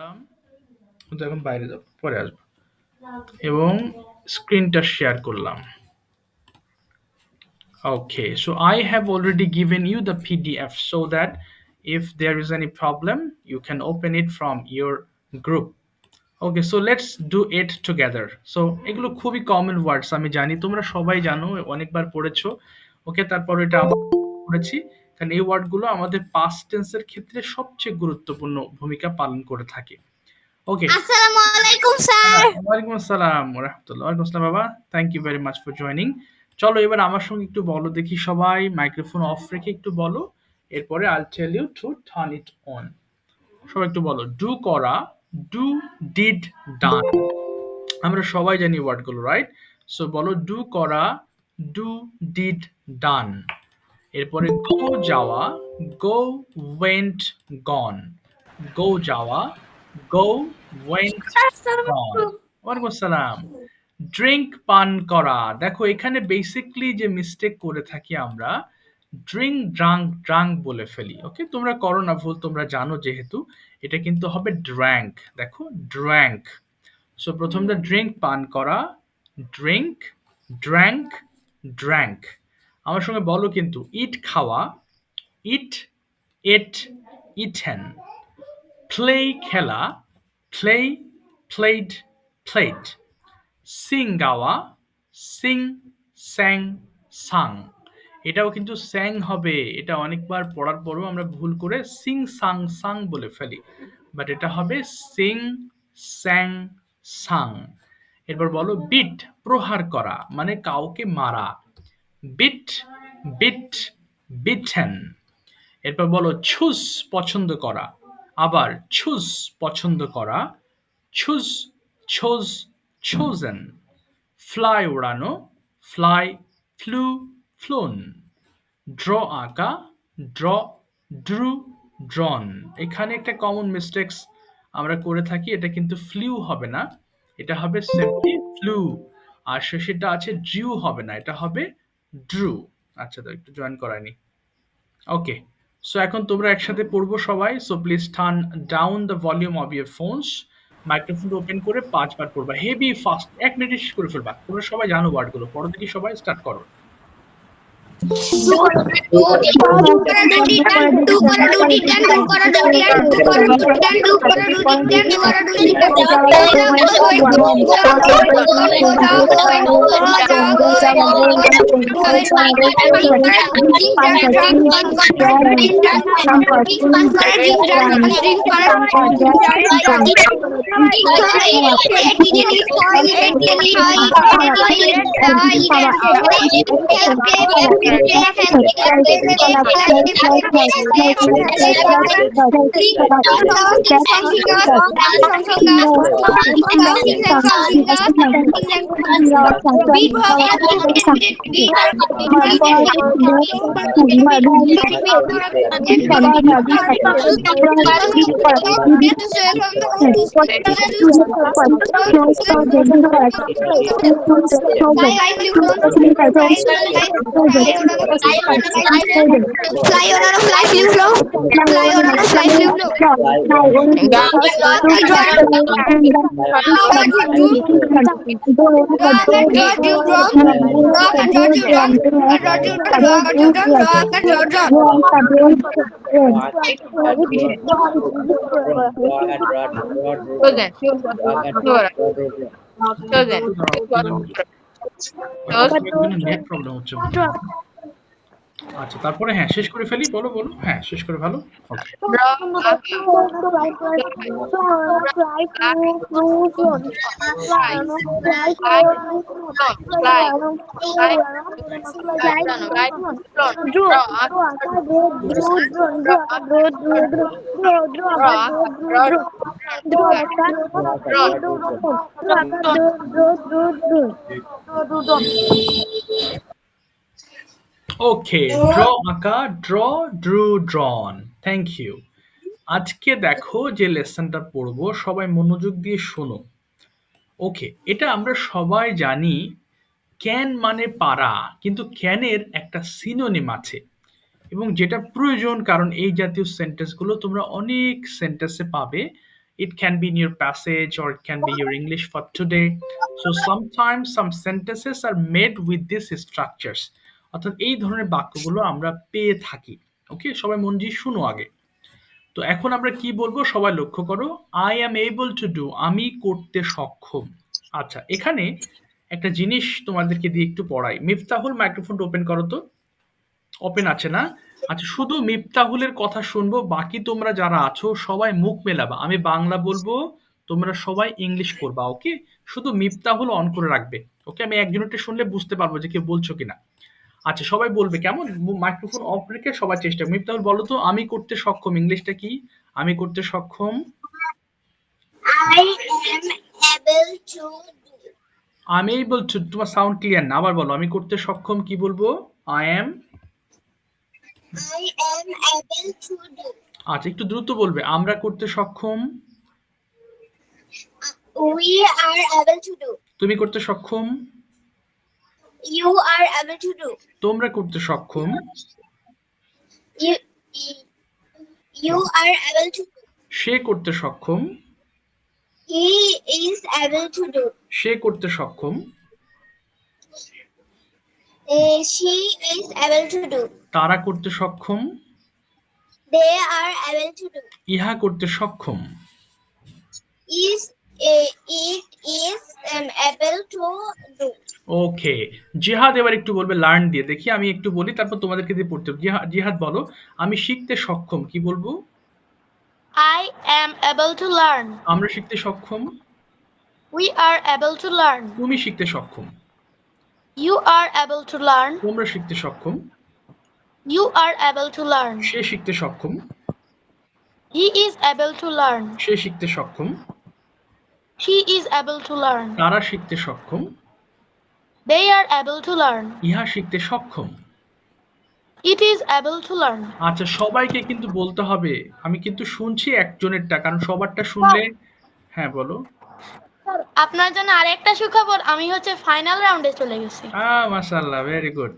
করলাম, কিন্তু এখন বাইরে যাব, পরে আসবো এবং স্ক্রিনটা শেয়ার করলাম। Okay, so I have already given you the PDF so that if there is any problem, you can open it from your group. Okay, so let's do it together. So এগুলো খুবই common ওয়ার্ডস, আমি জানি তোমরা সবাই জানো, অনেকবার পড়েছো। ওকে, তারপর এটা আবার পড়েছি, কারণ এই ওয়ার্ডগুলো আমাদের পাস্ট টেন্সের ক্ষেত্রে সবচেয়ে গুরুত্বপূর্ণ ভূমিকা পালন করে থাকে। ওকে, আসসালামু আলাইকুম স্যার। ওয়ালাইকুম আসসালাম ওয়া রাহমাতুল্লাহ। ওয়ালাইকুম আসসালাম বাবা, thank you very much for joining. চলো এবার আমার সঙ্গে একটু বলো দেখি, সবাই মাইক্রোফোন অফ রেখে একটু বলো, এরপরে I tell you to turn it on. সবাই একটু বলো, ডু করা, ডু, ডিড, ডান। আমরা সবাই জানি ওয়ার্ডগুলো, রাইট? সো বলো, ডু করা, ডু, ডিড, ডান। এরপরে গো যাওয়া, গো, ওয়েন্ট, গন। গো যাওয়া, গো, ওয়েন্ট, গন। ওয়ালাইকুম আসসালাম। ড্রিঙ্ক, পান করা। দেখো এখানে বেসিকলি যে মিস্টেক করে থাকি আমরা, ড্রিঙ্ক, ড্রাঙ্ক, ড্রাঙ্ক বলে ফেলি। ওকে, তোমরা করো না ভুল, তোমরা জানো যেহেতু, এটা কিন্তু হবে ড্র্যাঙ্ক। দেখো ড্র্যাঙ্ক। সো প্রথমটা ড্রিঙ্ক, পান করা, ড্রিঙ্ক, ড্র্যাঙ্ক, ড্র্যাঙ্ক। আমার সঙ্গে বলো কিন্তু, ইট, খাওয়া, ইট, এট, ইটেন। প্লে, খেলা, প্লে, প্লেড, প্লেড। সিং, গাওয়া, সিং, স্যাং, সাং। এটাও কিন্তু স্যাং হবে, এটা অনেকবার পড়ার পরেও আমরা ভুল করে সিং, সাং, সাং বলে ফেলি, বাট এটা হবে সিং, স্যাং, সাং। এরপর বলো বিট, প্রহার করা, মানে কাউকে মারা। Beat, beat, beaten. এরপর বলো ছুস, পছন্দ করা, আবার ছুস, পছন্দ করা, ছুস, ছোজ, chosen। ফ্লাই, উড়ানো, ফ্লাই, ফ্লু, ফ্লোন। ড্র, আঁকা, ড্র, ড্রু, ড্রন। এখানে একটা কমন মিস্টেক্স আমরা করে থাকি, এটা কিন্তু ফ্লিউ হবে না, এটা হবে সিম্পলি ফ্লু। আর শেষেরটা আছে ড্রিউ হবে না, এটা হবে ড্রু। আচ্ছা, তো একটু জয়েন করায়নি। ওকে, সো এখন তোমরা একসাথে পড়বো সবাই। So please turn down the volume of your phones. Microphone open করে 5 বার পড়বা, হেভি ফাস্ট, 1 মিনিটে শেষ করে ফেলবা। তোমরা সবাই জানো ওয়ার্ডগুলো, পড়ো দেখি সবাই, স্টার্ট করো। ডু করা ডুটি ডান, ডু করা ডুটি ডান, ডু করা ডুটি ডান, ডু করা ডুটি ডান, ডু করা ডুটি ডান, ডু করা ডুটি ডান। Fly on a fly flew flow. Fly on a fly flew flow. Net problem হচ্ছে। আচ্ছা, তারপরে হ্যাঁ শেষ করে ফেলি, বলো বলো, হ্যাঁ শেষ করে ভালো। ওকে, ওকে, ড্র, আঁকা, draw, drew, drawn. Thank you. আজকে দেখো যে লেসনটা পড়বো, সবাই মনোযোগ দিয়ে শোনো। ওকে, এটা আমরা সবাই জানি, ক্যান মানে পারা, কিন্তু ক্যানের একটা সিনোনিম আছে এবং যেটা প্রয়োজন, কারণ এই জাতীয় সেন্টেন্সগুলো তোমরা অনেক সেন্টেন্সে পাবে It can be in your passage or it can be your English for today. So sometimes some sentences are made with these structures. অর্থাৎ এই ধরনের বাক্যগুলো আমরা পেয়ে থাকি। ওকে, সবাই মন দিয়ে শুনো আগে। তো এখন আমরা কি বলবো সবাই লক্ষ্য করো। I am able to do, আমি করতে সক্ষম। আচ্ছা, এখানে একটা জিনিস তোমাদেরকে দিয়ে একটু পড়াই। মিফতাহুল, মাইক্রোফোনটা ওপেন করো তো। ওপেন আছে না? আচ্ছা, শুধু মিফতাহুলের কথা শুনবো, বাকি তোমরা যারা আছো সবাই মুখ মেলাবা। আমি বাংলা বলবো, তোমরা সবাই ইংলিশ করবা। ওকে, শুধু মিফতাহুল অন করে রাখবে। ওকে, আমি একজনটা শুনলে বুঝতে পারবো যে কেউ বলছো কিনা। আচ্ছা, সবাই বলবে কেমন? মাইক্রোফোন অফ রেখে সবাই চেষ্টা। মিফতাহুল বলো তো, আমি করতে সক্ষম ইংলিশটা কি? আমি করতে সক্ষম। I am able to do. আমি এবল টু, তোমার সাউন্ড ক্লিয়ার না, আবার বলো। আমি করতে সক্ষম কি বলবো? I am. I am able to do. আচ্ছা, একটু দ্রুত বলবে। আমরা করতে সক্ষম। We are able to do. তুমি করতে সক্ষম। You are able to do. তোমরা করতে সক্ষম। You, you are able to do. সে করতে সক্ষম। He is able to do. সে করতে সক্ষম। She is able to do. তারা করতে সক্ষম। They are able to do. ইহা করতে সক্ষম। Is it is able to do. ওকে, জিহাদ এবার একটু বলবে লার্ন দিয়ে। দেখি, আমি একটু বলি, তারপর তোমাদেরকে দিয়ে পড়তে হবে। জিহাদ বলো, আমি শিখতে সক্ষম কি বলবো? I am able to learn. আমরা শিখতে সক্ষম। We are able to learn. তুমি শিখতে সক্ষম। You are able to learn. তোমরা শিখতে সক্ষম। You are able to learn. সে শিখতে সক্ষম। He is able to learn. সে শিখতে সক্ষম। She is able to learn. তারা শিখতে সক্ষম। They are able to learn. ইহা শিখতে সক্ষম। It is able to learn. আচ্ছা, সবাইকে কিন্তু বলতে হবে। আমি কিন্তু শুনছি একজনেরটা, কারণ সবারটা শুনলে। হ্যাঁ বলো। আপনার জন্য আরেকটা সুখবর, আমি হচ্ছে ফাইনাল রাউন্ডে চলে গেছি। মাশাআল্লাহ, ভেরি গুড।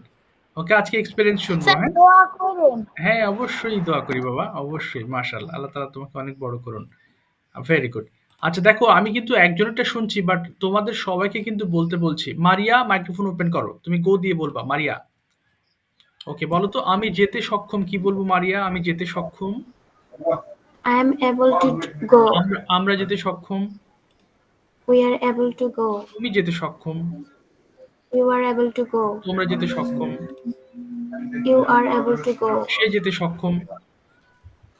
ওকে, আজকে এক্সপেরিয়েন্স শুনবো। স্যার হ্যাঁ দোয়া করুন। হ্যাঁ, অবশ্যই দোয়া করি বাবা, অবশ্যই। মাশাআল্লাহ, আল্লাহ তাআলা তোমাকে অনেক বড় করুন। Very good. আচ্ছা দেখো, আমি কিন্তু একজনেরটা শুনছি, বাট তোমাদের সবাইকে কিন্তু বলতে বলছি। মারিয়া, মাইক্রোফোন ওপেন করো, তুমি গো দিয়ে বলবা। মারিয়া, ওকে, বলো তো, আমি যেতে সক্ষম কি বলবো? মারিয়া, আমি যেতে সক্ষম। I am able to go. আমরা যেতে সক্ষম। We are able to go. তুমি যেতে সক্ষম। You are able to go. তোমরা যেতে সক্ষম। You are able to go. সে যেতে সক্ষম।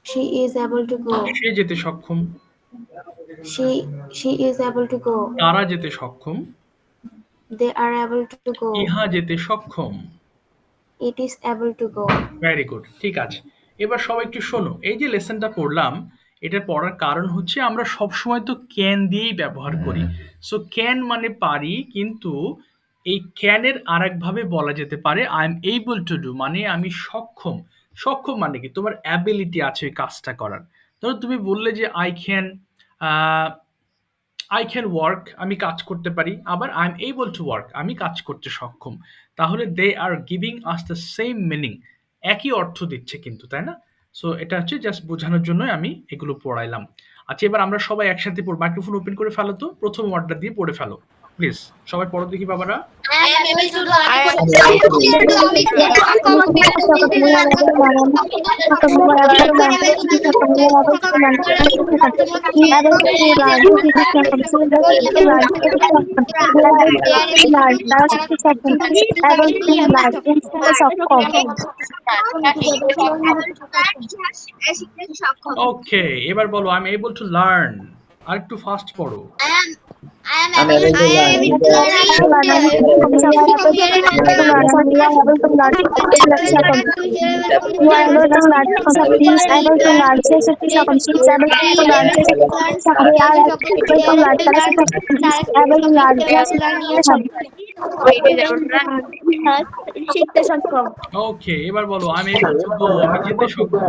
She is able to go. সে যেতে সক্ষম। She is able to go. তারা যেতে সক্ষম। They are able to go. ইহা যেতে সক্ষম। It is able to go. Very good, ঠিক আছে। এবার সবাই একটু শোনো। এই যে লেসনটা পড়লাম, এটা পড়ার কারণ হচ্ছে আমরা সবসময় তো ক্যান দিয়েই ব্যবহার করি। সো ক্যান মানে পারি, কিন্তু এই ক্যানের আরেক ভাবে বলা যেতে পারে I am able to do, মানে আমি সক্ষম। সক্ষম মানে কি? তোমার অ্যাবিলিটি আছে ওই কাজটা করার। ধরো তুমি বললে যে আই ক্যান ওয়ার্ক, আমি কাজ করতে পারি। আবার I am able to work, আমি কাজ করতে সক্ষম। তাহলে they are giving us the same meaning, একই অর্থ দিচ্ছে কিন্তু, তাই না? সো এটা হচ্ছে জাস্ট বোঝানোর জন্যই আমি এগুলো পড়াইলাম। আচ্ছা, এবার আমরা সবাই একসাথে পড়ব। মাইক্রোফোন ওপেন করে ফেলো তো, প্রথম ওয়ার্ডটা দিয়ে পড়ে ফেলো প্লিজ। সবাই পড়ো দেখি বাবারা। I am able to do. Okay, এবার বলো I am able to learn. আর একটু ফাস্ট পড়ো। I am able to ওকে, এবার বলো আই এম এবল টু গো, আমি যেতে সক্ষম।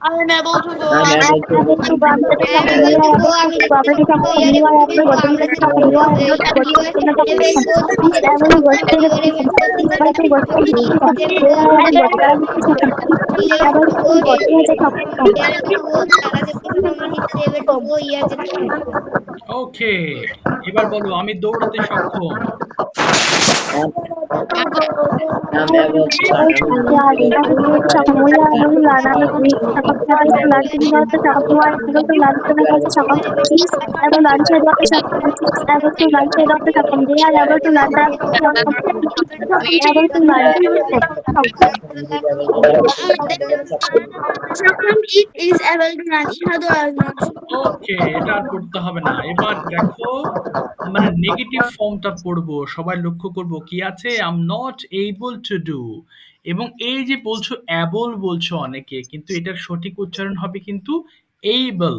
I am able to go. I'm able to go, আমি যেতে I am সক্ষম, able you to are go. able আমি to go, যেতে আমরা কি সক্ষম। সক্ষম, You you are are able able to to go. go, তুমি আমরা যেতে যেতে সক্ষম, you সক্ষম। are able to go, You are তোমরা able সক্ষম, to go. he is able to go, সে যেতে সক্ষম, he is able to go, সে যেতে সক্ষম, they are able to go, তারা যেতে সক্ষম, he is able to go, তিনি যেতে সক্ষম। They are able to go. তারা যেতে সক্ষম। He is able to go. ইয়া যেতে সক্ষম। ওকে, এবার বলো আমি দৌড়াতে সক্ষম। I'm able to learn, আমি যেতে সক্ষম, we are able to learn, আমি যেতে সক্ষম, we are able to learn, তিনি যেতে সক্ষম, you are able to learn, তুমি যেতে সক্ষম, he is able to learn, সে যেতে সক্ষম, he is able to learn, সে যেতে সক্ষম, they are able to learn, তারা যেতে সক্ষম, he is able to learn, সক্ষম। It is able to run. ইহা দ্বারা not ওকে, এটা আর পড়তে হবে না। এবার দেখো আমরা নেগেটিভ ফর্মটা পড়বো, সবাই লক্ষ্য করব কি আছে, I am not able to do. এবং এই যে বলছো অ্যাবল বলছো অনেকে, কিন্তু এটার সঠিক উচ্চারণ হবে কিন্তু এইবল,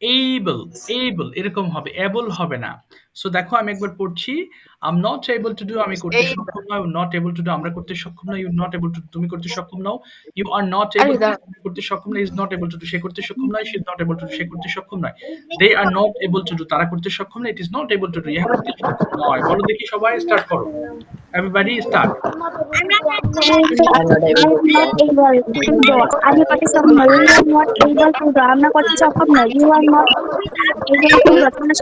এইবল, এইবল এরকম হবে, অ্যাবল হবে না। সো দেখো আমি একবার পড়ছি, I am not able to do, আমি করতে সক্ষম নয়, নট এবল টু ডু আমরা করতে সক্ষম নয়, ইউ নট এবল টু, তুমি করতে সক্ষম নও, you are not able to করতে সক্ষম নয়, is not able to do সে করতে সক্ষম নয়, she is not able to do সে করতে সক্ষম নয়, they are not able to do তারা করতে সক্ষম নয়, it is not able to do ইহা করতে সক্ষম নয়। বলো দেখি সবাই স্টার্ট করো, everybody start. I'm not able to do, আমি করতে সক্ষম নই, you are not able to do, আমরা করতে সক্ষম নই, you are not able to do, তোমরা করতে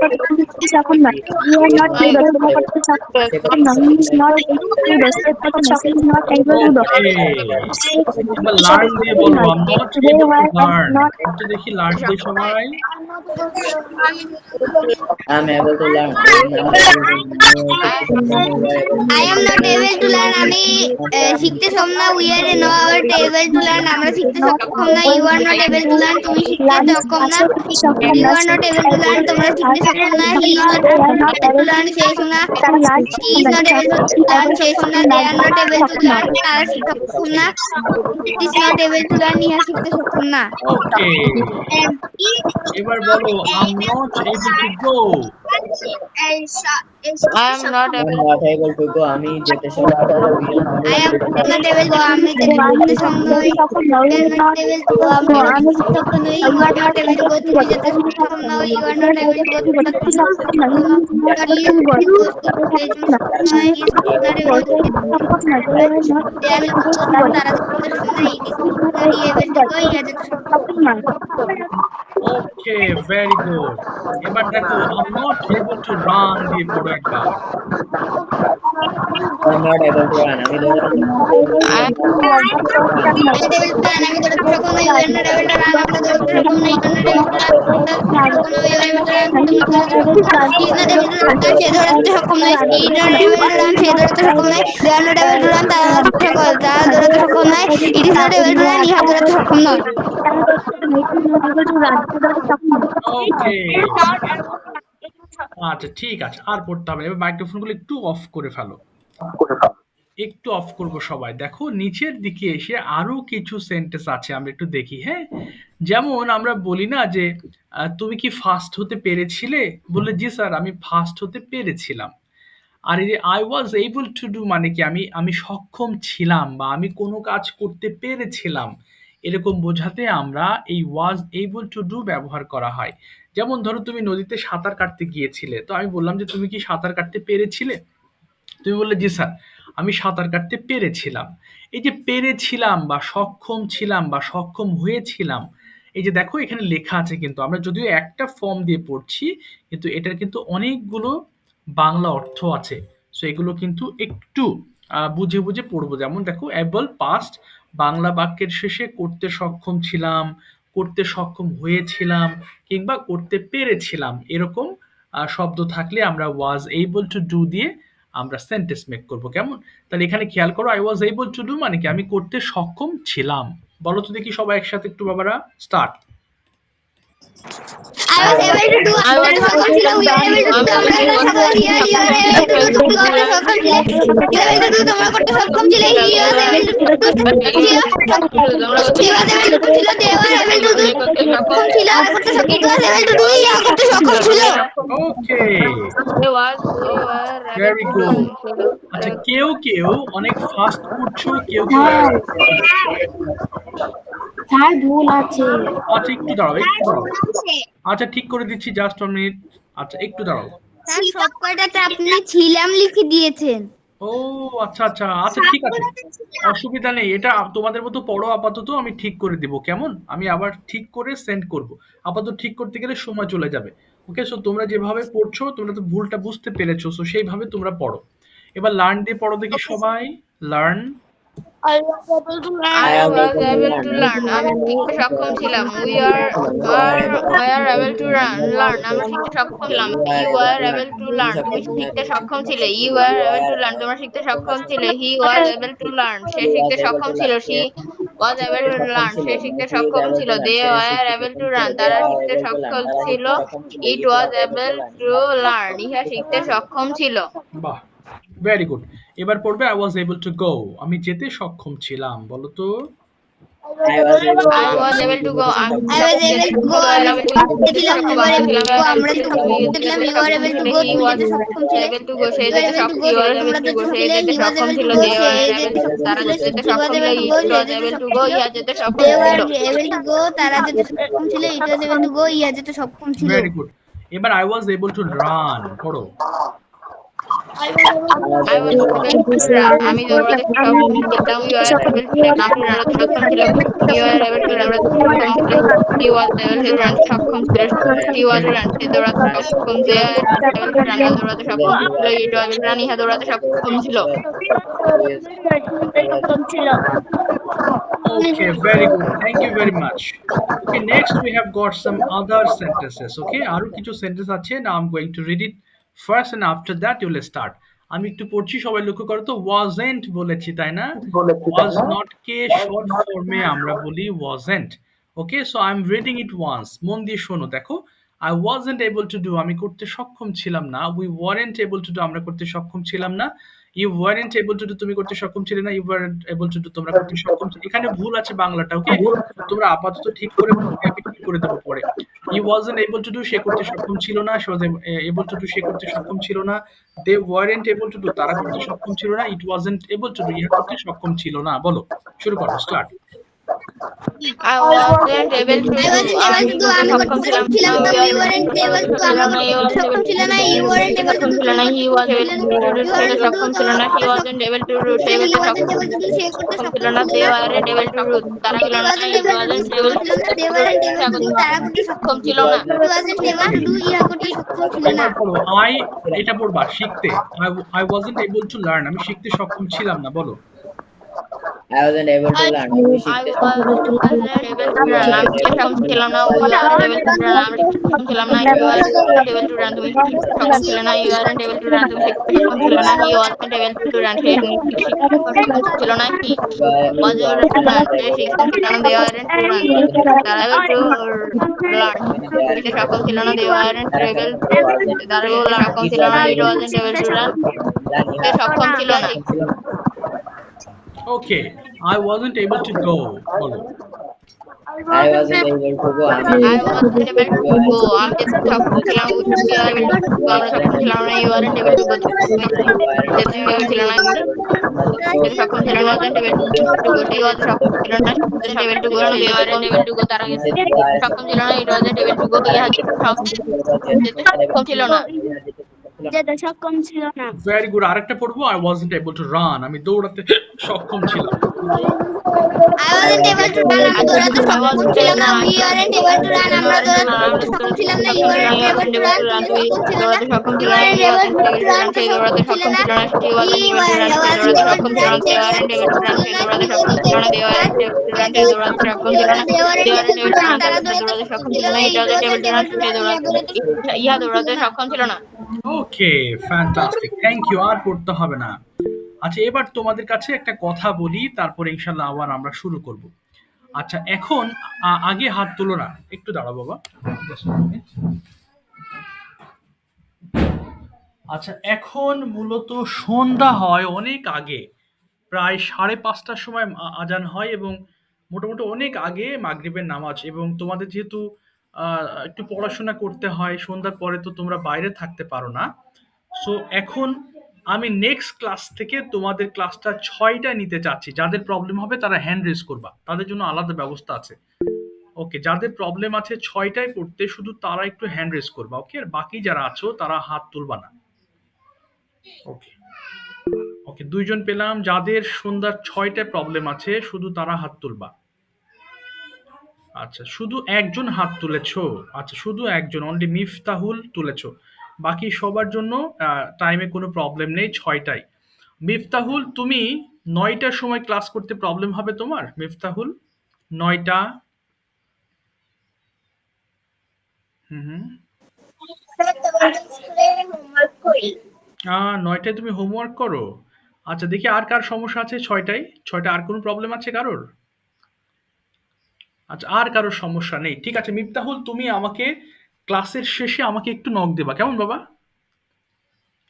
সক্ষম নয়, you are not able, তোমরা করতে সক্ষম নয়, he is not able to do, সে করতে সক্ষম, he is not able to do, ওকে, সে এবার করতে লার্ন দিয়ে সক্ষম বলো, নয়, I am not they able to were learn, not একটু দেখি লার্ন দিয়ে সবাই। I'm able to learn. I am not able to learn. আমি শিখতে সক্ষম না। We are not able to learn. আমরা শিখতে সক্ষম না। You are not able to learn. তুমি শিখতে সক্ষম না। You are not able to learn. তোমরা শিখতে সক্ষম না। He is not able to learn. সে শোনা। She is not able to learn. সে শোনা। They are not able to learn. তারা শিখতে সক্ষম না। It is not able to learn. ইহা শিখতে সক্ষম না। ওকে, এবার বলো I am not able to go. I'm not able to go, আমি যেতে সক্ষম, I am not able to go. আমি যেতে সক্ষম নই। You are not able to go. আমরা যেতে সক্ষম নই। You are not able to go. তুমি যেতে সক্ষম নও। You are not able to go. তোমরা যেতে সক্ষম নও। He is not able to go. সে জন্য নয়। He is not able to go. They are able to go. তারা যেতে সক্ষম নয়। It is not able to go. ইহা যেতে সক্ষম নয়। ওকে, ভেরি গুড। এবার দেখো I am not able to run দিয়ে পড়ো একবার। I'm not able to run, আমি দৌড়াতে আমি দৌড়াতে সক্ষম নই। You are not able to run. আমরা দৌড়াতে সক্ষম নই। You are not able to run. You are able to run. তুমি দৌড়াতে সক্ষম নও। He is not able to run. সে দৌড়াতে সক্ষম নয়। He is not able to run. সে দৌড়াতে সক্ষম নয়। They are not able to run. তারা দৌড়াতে সক্ষম নয়। It is not able to run. ইহা দৌড়াতে সক্ষম নয়। ওকে, আচ্ছা ঠিক আছে, আর পড়তে হবে না। এবার মাইক্রোফোনগুলো একটু অফ করে ফেলো, একটু অফ করব সবাই। দেখো নিচের দিকে এসে আরো কিছু সেন্টেন্স আছে, আমরা একটু দেখি। হ্যাঁ, যেমন আমরা বলি না যে তুমি কি ফাস্ট হতে পেরেছিলে, বললে জি স্যার আমি ফাস্ট হতে পেরেছিলাম। আর এই যে I was able to do মানে কি, আমি আমি সক্ষম ছিলাম বা আমি কোনো কাজ করতে পেরেছিলাম, এরকম বোঝাতে আমরা এই ওয়াজ এবল টু ডু ব্যবহার করা হয়। যেমন ধরো তুমি নদীতে সাঁতার কাটতে গিয়েছিলে, তো আমি বললাম যে তুমি কি সাঁতার কাটতে পেরেছিলে, তুমি বললে জি স্যার আমি সাঁতার কাটতে পেরেছিলাম। এই যে পেরেছিলাম বা সক্ষম ছিলাম বা সক্ষম হয়েছিলাম, এই যে দেখো এখানে লেখা আছে, কিন্তু আমরা যদিও একটা ফর্ম দিয়ে পড়ছি, কিন্তু এটার কিন্তু অনেকগুলো বাংলা অর্থ আছে। সো এগুলো কিন্তু একটু বুঝে বুঝে পড়বো। যেমন দেখো অ্যাবল পাস্ট, বাংলা বাক্যের শেষে করতে সক্ষম ছিলাম, করতে সক্ষম হয়েছিলাম, কিংবা করতে পেরেছিলাম, এরকম শব্দ থাকলে আমরা ওয়াজ এবল টু ডু দিয়ে আমরা সেন্টেন্স মেক করব। কেমন? তাহলে এখানে খেয়াল করো, I was able to do মানে কি আমি করতে সক্ষম ছিলাম। বলো তো দেখি সবাই একসাথে একটু বাবারা, start. I was able to do. আমরা সক্ষম ছিল। We are able to do. আমরা সক্ষম ছিল। You are able to do. তুমি করতে সক্ষম ছিলে। You are able to do. তোমরা করতে সক্ষম ছিলে। He was able to do. ছিল। She was able to do ছিল। They were able to do. সক্ষম ছিল। আর করতে সক্ষম। It was able to do. ইয়া করতে সক্ষম ছিল। ওকে, ভেরি গুড। আচ্ছা কেউ কেউ অনেক ফাস্ট পড়ছো, কেউ কেউ স্যার ভুল আছে। আচ্ছা একটু দাঁড়াও, একটু দাঁড়াও। আচ্ছা ঠিক করে দিচ্ছি, জাস্ট 1 মিনিট। আচ্ছা একটু দাঁড়াও। স্যার সব কয়টাতে আপনি ছিলাম লিখে দিয়েছেন। ও আচ্ছা, আচ্ছা। আচ্ছা ঠিক আছে। অসুবিধা নেই। এটা তোমাদের মতো পড়ো আপাতত, আমি ঠিক করে দিব। কেমন? আমি আবার ঠিক করে সেন্ড করব। আপাতত ঠিক করতে গেলে সময় চলে যাবে। ওকে? সো তোমরা যেভাবে পড়ছো, তোমরা তো ভুলটা বুঝতে পেরেছো। সো সেইভাবে তোমরা পড়ো। এবার লার্ন দিয়ে পড়ো দেখি সবাই। Learn. I was able to I learn. was able to learn. আমি শিখতে সক্ষম ছিলাম। We are able to learn. আমরা শিখতে সক্ষম ছিলাম। You were able to learn. তুমি শিখতে সক্ষম ছিলে। You were able to learn. তোমরা শিখতে সক্ষম ছিলে। He was able to learn. সে শিখতে সক্ষম ছিল। She was able to learn. সে শিখতে সক্ষম ছিল। They were able to learn. তারা শিখতে সক্ষম ছিল। It was able to learn. ইহা শিখতে সক্ষম ছিল। বাহ! Very good. এবার পড়বে I was able to go. আমি যেতে সক্ষম ছিলাম। বলো তো? I was able to I was go. able to go. আমি I was able to go. আমি যেতে সক্ষম ছিলাম। আমরা যেতে সক্ষম ছিলাম। You are able to go. He তুমি was যেতে সক্ষম ছিলে। able to go. Say You are যেতে able to সক্ষম। go. You are able তোমরা to যেতে go. সে সক্ষম ছিলে। যেতে He was সক্ষম able to ছিল। go. They say were able যেতে to. সক্ষম তারা ছিল। যেতে She was সক্ষম ছিল। able to It go. Say was যেতে able to সক্ষম go. ছিল। ইহা যেতে সক্ষম They were ছিল। able to go. তারা যেতে সক্ষম ছিল। It was able to go. ইহা যেতে সক্ষম ছিল। Very good. এবার I was able to run পড়ো। I was able to run. আমি দৌড়াতে সক্ষম ছিলাম। You are able to run. আমি দৌড়াতে সক্ষম ছিলাম। You are able to run. সক্ষম ছিল। He was able to run. সক্ষম ছিল। She was run. সে দৌড়াতে সক্ষম। They are able to run. ইহা দৌড়াতে সক্ষম ছিল। It was able to run. ইহা দৌড়াতে সক্ষম ছিল। Okay, very good. Thank you very much. Okay, next we have got some other sentences. Okay, আরো কিছু sentence আছে। Now I'm going to read it first and after that you will start. আমি একটু পড়ছি, সবাই লক্ষ্য করো তো। wasn't বলেছি তাই না? was not কে শর্ট ফর্মে আমরা বলি wasn't. Okay, so I'm reading it once. মন দিয়ে শোনো, দেখো। I wasn't able to do, আমি করতে সক্ষম ছিলাম না। We weren't able to do, আমরা করতে সক্ষম ছিলাম না। You weren't able to do, তুমি করতে সক্ষম ছিলে না। You weren't able to do, তোমরা করতে সক্ষম ছিলে। এখানে ভুল আছে বাংলাটা। ওকে, তোমরা আপাতত ঠিক করে পড়ো, আমি ঠিক করে দেবো পরে। He wasn't able to do, সে করতে সক্ষম ছিল না। She was able to do, সে করতে সক্ষম ছিল না। They weren't able to do, তারা করতে সক্ষম ছিল না। It wasn't able to do, ইহা করতে সক্ষম ছিল না। বলো, শুরু করো, start. I wasn't able to I do. wasn't আমি able to do. করতে আমি সক্ষম করতে ছিলাম সক্ষম না। ছিলাম না। We We are weren't able to do. আমরা ছিল না। করতে You wasn't সক্ষম able to ছিল না। do. You weren't able to সক্ষম do. ছিল তুমি না। করতে He was সক্ষম able ছিলে to না। do. You say weren't able to do. সক্ষম ছিল তোমরা না। He করতে সক্ষম wasn't able to do. সে ছিলে না। He করতে wasn't সক্ষম able to do. সে করতে ছিল সক্ষম না। ছিল They না। weren't able to do. তারা ছিল He না। wasn't It able to do. wasn't সক্ষম able ছিল to না। They do. weren't able ইহা to do. তারা করতে সক্ষম সক্ষম ছিল। ছিল না। It wasn't able to do. ইহা করতে সক্ষম ছিল না। এবার বলো I, এটা পড়বা শিখতে। I wasn't able to learn, আমি শিখতে সক্ষম ছিলাম না। বলো। I wasn't able to learn. আমি able to run. আমি সক্ষম ছিলাম না। We weren't able to run. আমরা সক্ষম ছিলাম না। You weren't able to run. তুমি সক্ষম ছিলে না। You weren't able to run. তুমি সক্ষম ছিল না। He wasn't able to run. সে সক্ষম ছিল না। He was able to run. সে সক্ষম ছিল না। They weren't to run. তারা able to learn. শিখতে সক্ষম ছিল না। They weren't able. তারা সক্ষম ছিল না। It wasn't able to run. সে সক্ষম ছিল না। ওকে, I wasn't able to go, বলো। I wasn't able to go. I wasn't able to go. আমি যেতে সক্ষম ছিলাম। We are able to go. আমরা সক্ষম ছিলাম না। You weren't able to go. যেতে সক্ষম ছিল না। যেতে সক্ষম ছিল না। Wasn't able to go. She was সক্ষম ছিল না। She wasn't able to go. They weren't able to go. তারা যেতে সক্ষম ছিল না। It wasn't able to go. ইহা যেতে সক্ষম ছিল না। যেতে সক্ষম ছিল না। Very good. আরেকটা পড়বো I wasn't able to run, আমি দৌড়াতে সক্ষম ছিলাম। I wasn't able to run. আমি দৌড়াতে I সক্ষম wasn't ছিলাম able to না। run. We weren't able to run. আমরা দৌড়াতে আমরা সক্ষম ছিলাম না। You সক্ষম ছিলাম। weren't You able weren't to able run. to run. তুমি তুমি সক্ষম ছিলে না। দৌড়াতে সক্ষম You ছিল না। weren't He able wasn't to able to run. run. সে সে সক্ষম দৌড়াতে ছিলে সক্ষম না। ছিল না। She wasn't able to run. Say wasn't দৌড়াতে able সক্ষম to ছিল run. না। সে They weren't able to সক্ষম run. ছিল সে না। দৌড়াতে He সক্ষম wasn't ছিল able না। They to run. weren't able to run. সে এতে দৌড়াতে সক্ষম সক্ষম ছিল ছিল না। না। They They weren't able weren't to able to run. run. তারা সে দৌড়াতে দৌড়াতে সক্ষম সক্ষম ছিল ছিল না। না। It It wasn't able wasn't to run. able to say run. ইহা দৌড়াতে দৌড়াতে ইহা সক্ষম ছিল দৌড়াতে না। সক্ষম ছিল না। ওকে, ফ্যান্টাস্টিক, থ্যাংক ইউ। আর পড়তে হবে না। আচ্ছা, এবার তোমাদের কাছে একটা কথা বলি, তারপরে ইনশাল্লাহ আবার আমরা শুরু করব। আচ্ছা, এখন আগে হাত তুলো না, একটু দাঁড়াও বাবা। Just a minute. আচ্ছা, এখন মূলত সন্ধ্যা হয় অনেক আগে, প্রায় 5:30টার সময় আজান হয়, এবং মোটামুটি অনেক আগে মাগরিবের নামাজ। এবং তোমাদের যেহেতু একটু পড়াশোনা করতে হয় সন্ধ্যার পরে, তো তোমরা বাইরে থাকতে পারো না। সো এখন আমি নেক্সট ক্লাস থেকে তোমাদের ক্লাসটা 6টা নিতে চাচ্ছি। যাদের প্রবলেম হবে তারা হ্যান্ড রেজ করবা, তাদের জন্য আলাদা ব্যবস্থা আছে। ওকে, যাদের প্রবলেম আছে 6টায় পড়তে শুধু তারা একটু হ্যান্ড রেজ করবা। ওকে, আর বাকি যারা আছো তারা হাত তুলবা না। ওকে ওকে, 2জন পেলাম। যাদের সন্ধ্যা 6টায় প্রবলেম আছে শুধু তারা হাত তুলবা। আচ্ছা, শুধু একজন হাত তুলেছো। আচ্ছা, শুধু একজন, অনলি মিফতাহুল তুলেছো। বাকি সবার জন্য টাইমে কোনো প্রবলেম নেই, 6টায়। মিফতাহুল, তুমি 9টার সময় ক্লাস করতে প্রবলেম হবে তোমার? মিফতাহুল, 9টা। হুম হুম। 9টায় তুমি হোমওয়ার্ক করো? আচ্ছা, দেখি আর কার সমস্যা আছে 6টায়? 6টায় আর কোনো প্রবলেম আছে কারোর? আচ্ছা, আর কারোর সমস্যা নেই। ঠিক আছে মিফতাহুল, তুমি আমাকে ক্লাসের শেষে আমাকে একটু নক দেবা, কেমন বাবা?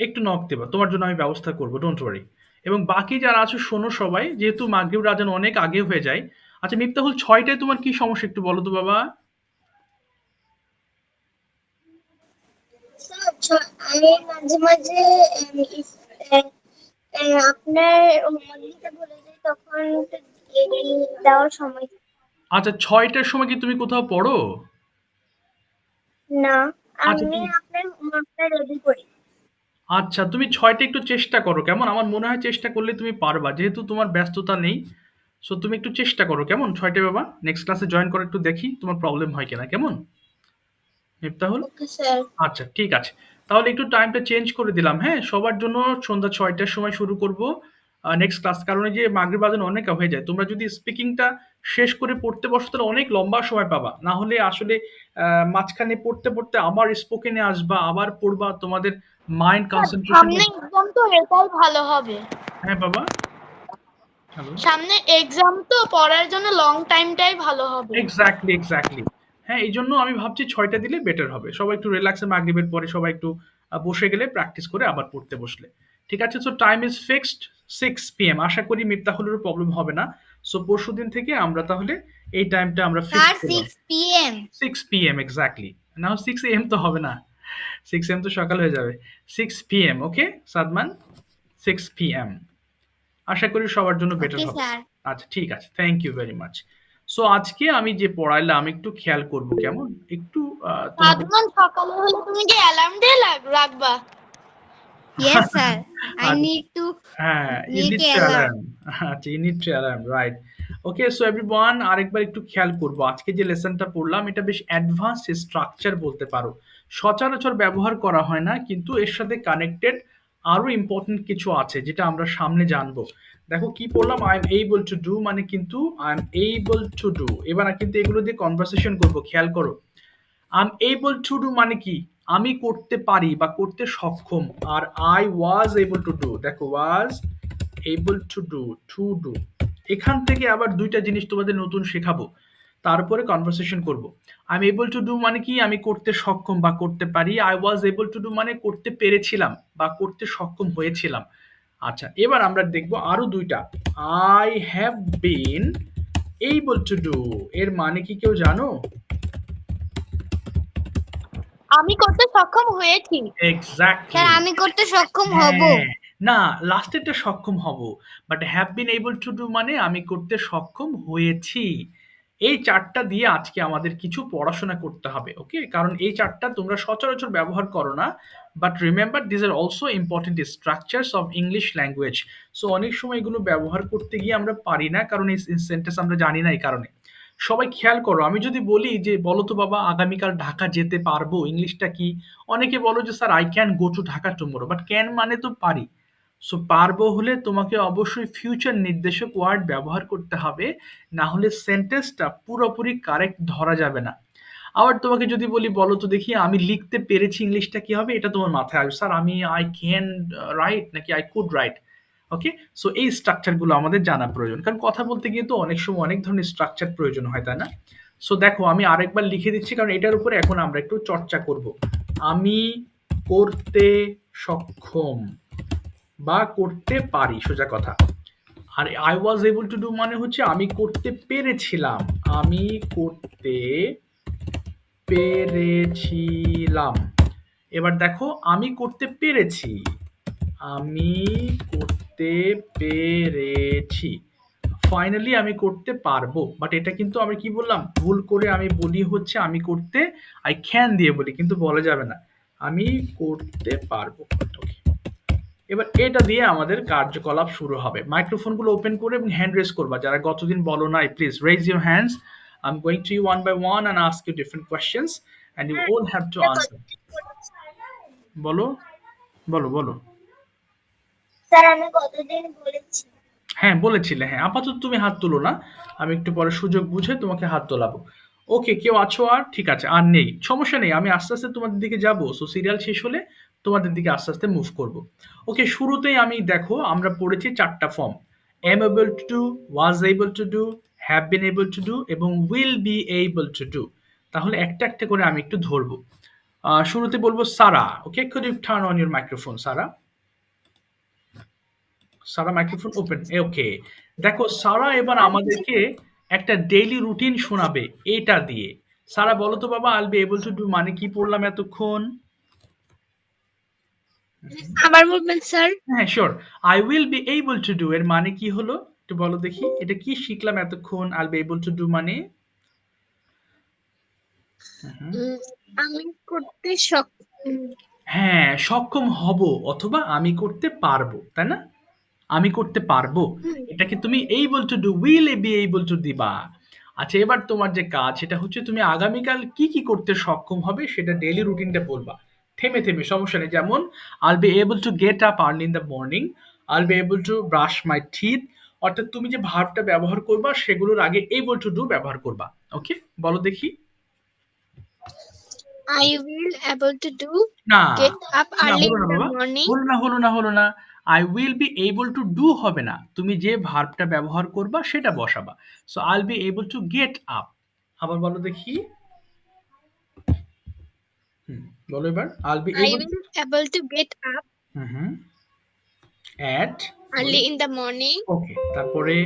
একটু নক দেবা, তোমার জন্য আমি ব্যবস্থা করবো, ডোন্ট ওয়ারি। এবং বাকি যারা আছো শোনো সবাই, যেহেতু মাগরিব আজান অনেক আগে হয়ে যায়। আচ্ছা মিফতাহুল, 6টায় তোমার কি সমস্যা একটু বলো তো বাবা? স্যার, আমি মাঝে মাঝে আপনার হোমওয়ার্ক দিতে ভুলে যাই, তখন দেওয়ার সময় আচ্ছা, 6টার সময় কি তুমি কোথাও পড়ো? না, আচ্ছা আমি তুমি আপনার হোমওয়ার্কটা রেডি করি। আচ্ছা, তুমি 6টায় একটু চেষ্টা করো, কেমন? আমার মনে হয় চেষ্টা করলে তুমি পারবা, যেহেতু তোমার ব্যস্ততা নেই। সো তুমি একটু চেষ্টা করো, কেমন? 6টায় বাবা, নেক্সট ক্লাসে জয়েন করো, একটু দেখি তোমার প্রবলেম হয় কিনা, কেমন মিফতাহুল? Okay sir. আচ্ছা ঠিক আছে। তাহলে একটু টাইমটা চেঞ্জ করে দিলাম, হ্যাঁ? সবার জন্য সন্ধ্যা ৬টার সময় শুরু করব নেক্সট ক্লাস। কারণ এই যে মাগরিব আজান অনেক হয়ে যায়। তোমরা যদি স্পিকিংটা শেষ করে পড়তে বসো তাহলে অনেক লম্বা সময় পাবা। না হলে আসলে মাঝখানে পড়তে, পড়তে আবার স্পোকেনে আসবা, আবার পড়বা, তোমাদের মাইন্ড কনসেন্ট্রেশন সামনে এক্সাম তো এটাই ভালো হবে। হ্যাঁ বাবা? হ্যালো? সামনে এক্সাম তো পড়ার জন্য লং টাইমটাই ভালো হবে। Exactly, exactly. হ্যাঁ, এইজন্য আমি ভাবছি ৬টা দিলে বেটার হবে। সবাই একটু রিল্যাক্সে মাগরিবের পরে সবাই একটু বসে গেলে প্র্যাকটিস করে আবার পড়তে বসলে। ঠিক আছে? So time is fixed 6 PM। আশা করি মিফতাহুলেরও প্রবলেম হবে না। সো পরশুদিন থেকে আমরা তাহলে এই টাইমটা আমরা ফিক্স স্যার করলাম। 6 PM। 6 PM exactly. Now 6 AM তো হবে না। 6 AM তো সকাল হয়ে যাবে। 6 PM, ওকে সাদমান? 6 PM। আশা করি সবার জন্য বেটার ওকে হবে। স্যার। আচ্ছা ঠিক আছে। Thank you very much. So আজকে আমি যে পড়াইলাম একটু খেয়াল করব, কেমন? একটু তোমাদের সাদমান, সকালে হলে তুমি কি অ্যালার্ম দিয়ে রাখবা? Yes sir. I আচ্ছা, need to হ্যাঁ, you make need a to alarm. alarm. আচ্ছা, you need to alarm, right. Okay, so everyone আরেকবার একটু খেয়াল করব। আজকে যে লেসনটা পড়লাম এটা বেশ অ্যাডভান্স স্ট্রাকচার বলতে পারো। সচরাচর ব্যবহার করা হয় না, কিন্তু এর সাথে কানেক্টেড আরো ইম্পর্টেন্ট কিছু আছে যেটা আমরা সামনে জানবো। দেখো কি পড়লাম, I am able to do মানে কিন্তু I am able to do. এবার কিন্তু এগুলো দিয়ে কনভারসেশন করব, খেয়াল করো। I am able to do মানে কি? আমি করতে পারি বা করতে সক্ষম। আর I was able to do, দেখো ওয়াজ এবল টু ডু। এখান থেকে আবার দুইটা জিনিস তোমাদের নতুন শেখাবো, তারপরে কনভারসেশন করব। I am able to do মানে কি? আমি করতে সক্ষম বা করতে পারি। I was able to do মানে করতে পেরেছিলাম বা করতে সক্ষম হয়েছিলাম। আচ্ছা, এবার আমরা দেখব আরো দুইটা। I have bin able to do এর মানে কি কেউ জানো? আমি করতে সক্ষম হয়েছি। এক্স্যাক্টলি। স্যার আমি করতে সক্ষম হব। হ্যাঁ, না, লাস্টেরটা সক্ষম হব। But have been able to do মানে আমি করতে সক্ষম হয়েছি। এই 4টা দিয়ে আজকে আমাদের কিছু পড়াশোনা করতে হবে, ওকে? কারণ এই 4টা তোমরা সচরাচর ব্যবহার করো না। But remember this are also important structures of English language. So অনেক সময় এগুলো ব্যবহার করতে গিয়ে আমরা পারি না, কারণ এই সেন্টেন্স আমরা জানি না এই কারণে। সবাই খেয়াল করো, আমি যদি বলি যে বলো তো বাবা আগামীকাল ঢাকা যেতে পারবো, ইংলিশটা কি? অনেকে বলো যে sir I can go to Dhaka tomorrow. But can মানে তো পারি। সো পারবো হলে তোমাকে অবশ্যই ফিউচার নির্দেশক ওয়ার্ড ব্যবহার করতে হবে, না হলে সেন্টেন্সটা পুরোপুরি কারেক্ট ধরা যাবে না। আবার তোমাকে যদি বলি বলো তো দেখি আমি লিখতে পেরেছি, ইংলিশটা কি হবে? এটা তোমার মাথায় আসবে, স্যার আমি আই ক্যান রাইট নাকি I could right. Okay, so এই স্ট্রাকচার গুলো আমাদের জানা প্রয়োজন, কারণ কথা বলতে গিয়ে তো অনেক সময় অনেক ধরনের স্ট্রাকচার প্রয়োজন হয়, তাই না? সো দেখো আমি আরেকবার লিখে দিচ্ছি, কারণ এটার উপরে এখন আমরা একটু চর্চা করব। আমি করতে সক্ষম বা করতে পারি, সোজা কথা। আর I was able to do মানে হচ্ছে আমি করতে পেরেছিলাম। আমি করতে পেরেছিলাম। এবার দেখো আমি করতে পেরেছি। আমি করতে পেরেছি। ফাইনালি আমি করতে পারবো। বাট এটা কিন্তু আমি কি বললাম? ভুল করে আমি বলি হচ্ছে আমি করতে I can দিয়ে বলি কিন্তু বলা যাবে না। আমি করতে পারবো। ওকে। এবার এটা দিয়ে আমাদের কার্যকলাপ শুরু হবে। মাইক্রোফোনগুলো ওপেন করে এবং হ্যান্ড রেজ করবা। যারা গতদিন বলো নাই, please raise your hands. I'm going to you one by one and ask you different questions and you all have to answer. বলো, বলো, বলো। স্যার আমি কতদিন বলেছি? হ্যাঁ, বলেছিলে। হ্যাঁ, আপাতত তুমি হাত তুলো না। আমি একটু পরে সুযোগ বুঝে তোমাকে হাত তোলাবো। ওকে, কেউ আছো আর? ঠিক আছে, আর নেই। সমস্যা নেই। আমি আস্তে, আস্তে তোমাদের দিকে যাবো। সো সিরিয়াল শেষ হলে তোমাদের দিকে আস্তে, আস্তে মুভ করব। ওকে, শুরুতেই আমি দেখো আমরা পড়েছি ৪ টা form. am able to do, was able to do, have been able to do এবং will be able to do। তাহলে একটা, একটা করে আমি একটু ধরবো। শুরুতে বলবো Sara. Okay, could you turn on your microphone, Sara? Sara microphone open. Okay, দেখো সারা এবার আমাদেরকে একটা ডেইলি রুটিন শোনাবে এটা দিয়ে। সারা বলো তো বাবা, I'll be able to do মানে কি পড়লাম এতক্ষণ? আবার বলবেন স্যার? হ্যাঁ, sure. I will be able to do এর মানে কি হলো একটু বলো দেখি। এটা কি শিখলাম এতক্ষণ? I'll be able to do মানে হুম, আমি করতে হ্যাঁ, সক্ষম হব অথবা আমি করতে পারবো, তাই না? আমি করতে পারবো। এটাকে তুমি able to do, will be able to দিবা। আচ্ছা, এবার তোমার যে কাজ সেটা হচ্ছে তুমি আগামীকাল কি, কি করতে সক্ষম হবে সেটা ডেইলি রুটিনটা বলবা। থেমে, থেমে সমস্যা নেই। যেমন I'll be able to get up early in the morning, I'll be able to brush my teeth। অর্থাৎ তুমি যে ভার্বটা ব্যবহার করবা সেগুলোর আগে able to do ব্যবহার করবা। ওকে? বলো দেখি। I will able to do না, get up না early হলো in না the বাবা। morning. হলো না, হলো না, হলো না। I will be able to do হবে না। তুমি যে ভার্বটা ব্যবহার করবা সেটা বসাবা। So I'll be able to get up। আবার বলো দেখি। হুম, বলো এবার। I'll be I able will able to get up hmm, hmm. at বলো। early in the morning. ওকে, তারপরে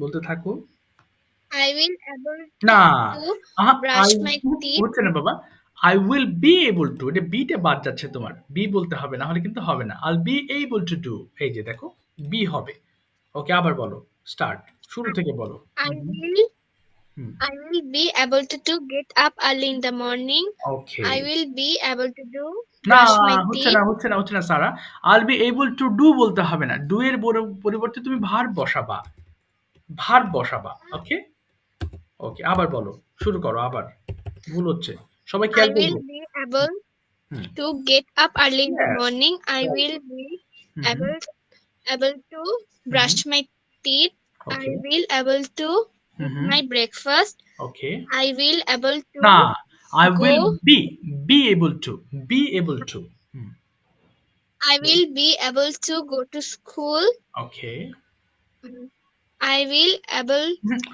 বলতে থাকো। I will able না, to আহা, brush I my teeth. হচ্ছে না বাবা। I will be able to, এটা be টা বাদ যাচ্ছে তোমার। be বলতে হবে, না হলে কিন্তু হবে না। I'll be able to do, এই যে দেখো be হবে। ওকে, আবার বলো। স্টার্ট, শুরু থেকে বলো। I hmm, hmm, will hmm. I will be able to do get up early in the morning. Okay. I will be able to do না, brush my হচ্ছে না, teeth. হচ্ছে না, হচ্ছে না সারা। I'll be able to do বলতে হবে না। do এর পরিবর্তে তুমি ভার্ব বসাবা। ভার্ব বসাবা। ওকে? ওকে, আবার বলো। শুরু করো আবার। ভুল হচ্ছে। সবাই I খেয়াল will করবে। be able hmm. to get up early in the Yes. morning. I Right. will be hmm, hmm, able to brush hmm. my teeth. I okay. will able to hmm, eat hmm. my breakfast. Okay. I will able to না, I go. will be able to, be able to। Hmm. I will be able to go to school. Okay. I will able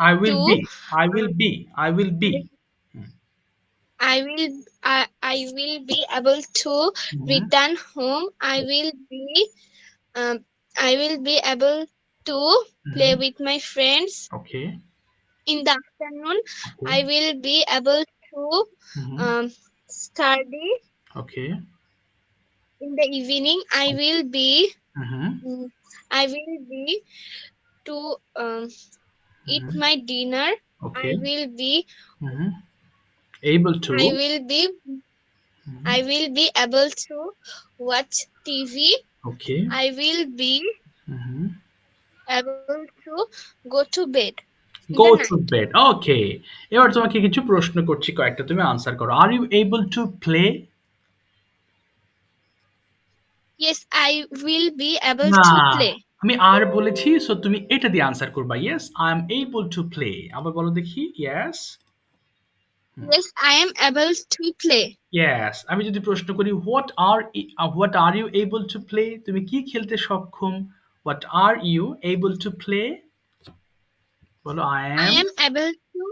I will to be, I will uh, be, I will be। Hmm, I will be able to hmm. return home. Um, I will be able to play hmm. with my friends okay, in the afternoon. Okay. I will be able to hmm, study okay. in the evening. Hmm, Mm, I will be to eat hmm. my dinner. Okay. I will be hmm. able to। I will be I will be able to watch TV. Okay. I will be hmm. able to go to bed in Go the to night. bed। ওকে। এবার তোমাকে কিছু প্রশ্ন করছি, কয়েকটা তুমি answer করো। Are you able to play? Yes, I will be able না, to play. আমি আর বলেছি, সো তুমি এটা দিয়ে আনসার করবা। Yes, I am able to play। আবার বলো দেখি। Yes, Yes, I am able to play. yes। আমি যদি প্রশ্ন করি what are you able to play? তুমি কি খেলতে সক্ষম? What are you able to play? বলো I I am। am able to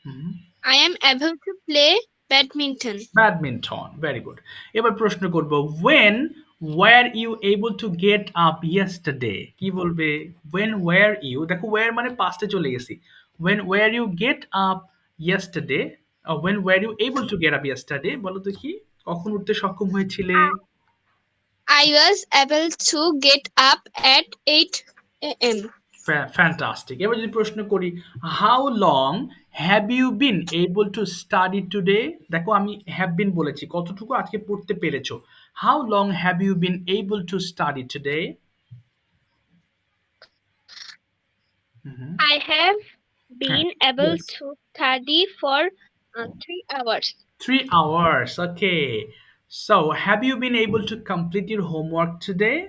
hmm, I am able to play badminton. Badminton. Very good. এবার প্রশ্ন করব when were you able to get up yesterday? কি বলবে? when were you, দেখো where মানে পাস্টে চলে গেছি। when were you get up yesterday? when were you able to get up yesterday? বলো তো কি, কখন উঠতে সক্ষম হয়েছিলে? I was able to get up at 8 a.m. Fantastic. এবার যদি প্রশ্ন করি, how long have you been able to study today? দেখো আমি হ্যাভ বিন বলেছি, কতটুকু আজকে পড়তে পেরেছো? How long have you been able to study today? I have been able Yes. to study for 3 hours. 3 hours. Okay. So, have you been able to complete your homework today?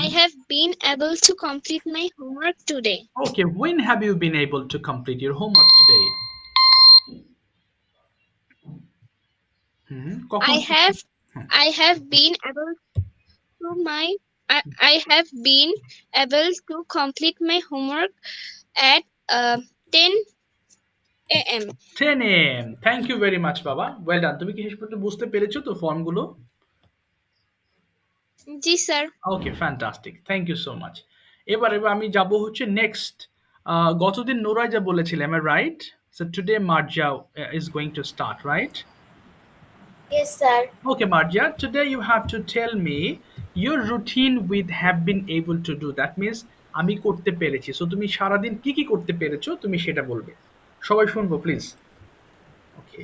I have been able to complete my homework today. Okay. When have you been able to complete your homework today? I কখন? have I have been able to my I have been able to complete my homework at 10 a.m. 10 a.m. Thank you very much, বাবা. Well done. তুমি কি শেষ পর্যন্ত বুঝতে পেরেছো তো ফর্মগুলো? Ji sir. Okay, fantastic, thank you so much. এবার আমি যাব হচ্ছে নেক্সট। গতদিন নোরা যা বলেছিলাম, am I right? So today Marzia is going to start, right? Yes, sir. Okay, Marja, today you have to tell me your routine with have been able to do. That means আমি করতে পেরেছি। So তুমি সারাদিন কি কি করতে পেরেছো তুমি সেটা বলবে। সবাই শুনবো please. Okay.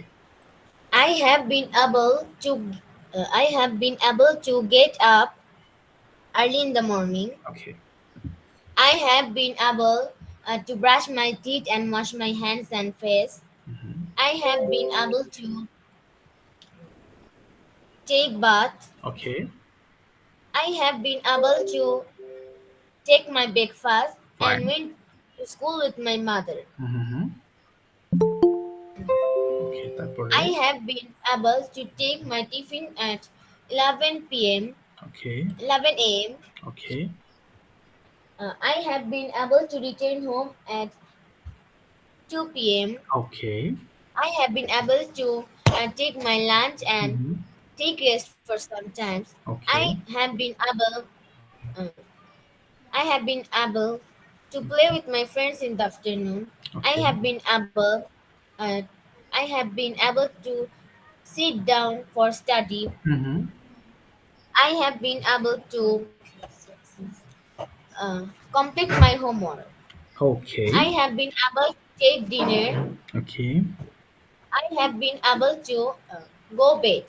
I have been able to get up early in the morning. Okay. I have been able to brush my teeth and wash my hands and face. I have been able to take bath. Okay. I have been able to take my breakfast Fine. and went to school with my mother. ওকে, তারপরে? I have been able to take my tiffin at 11 p.m. Okay. 11 a.m. Okay. I have been able to return home at 2 p.m. Okay. I have been able to take my lunch and take rest for some times. Okay. I have been able to play with my friends in the afternoon. Okay. I have been able to sit down for study. I have been able to complete my homework. Okay. I have been able to take dinner. Okay. I have been able to go bed.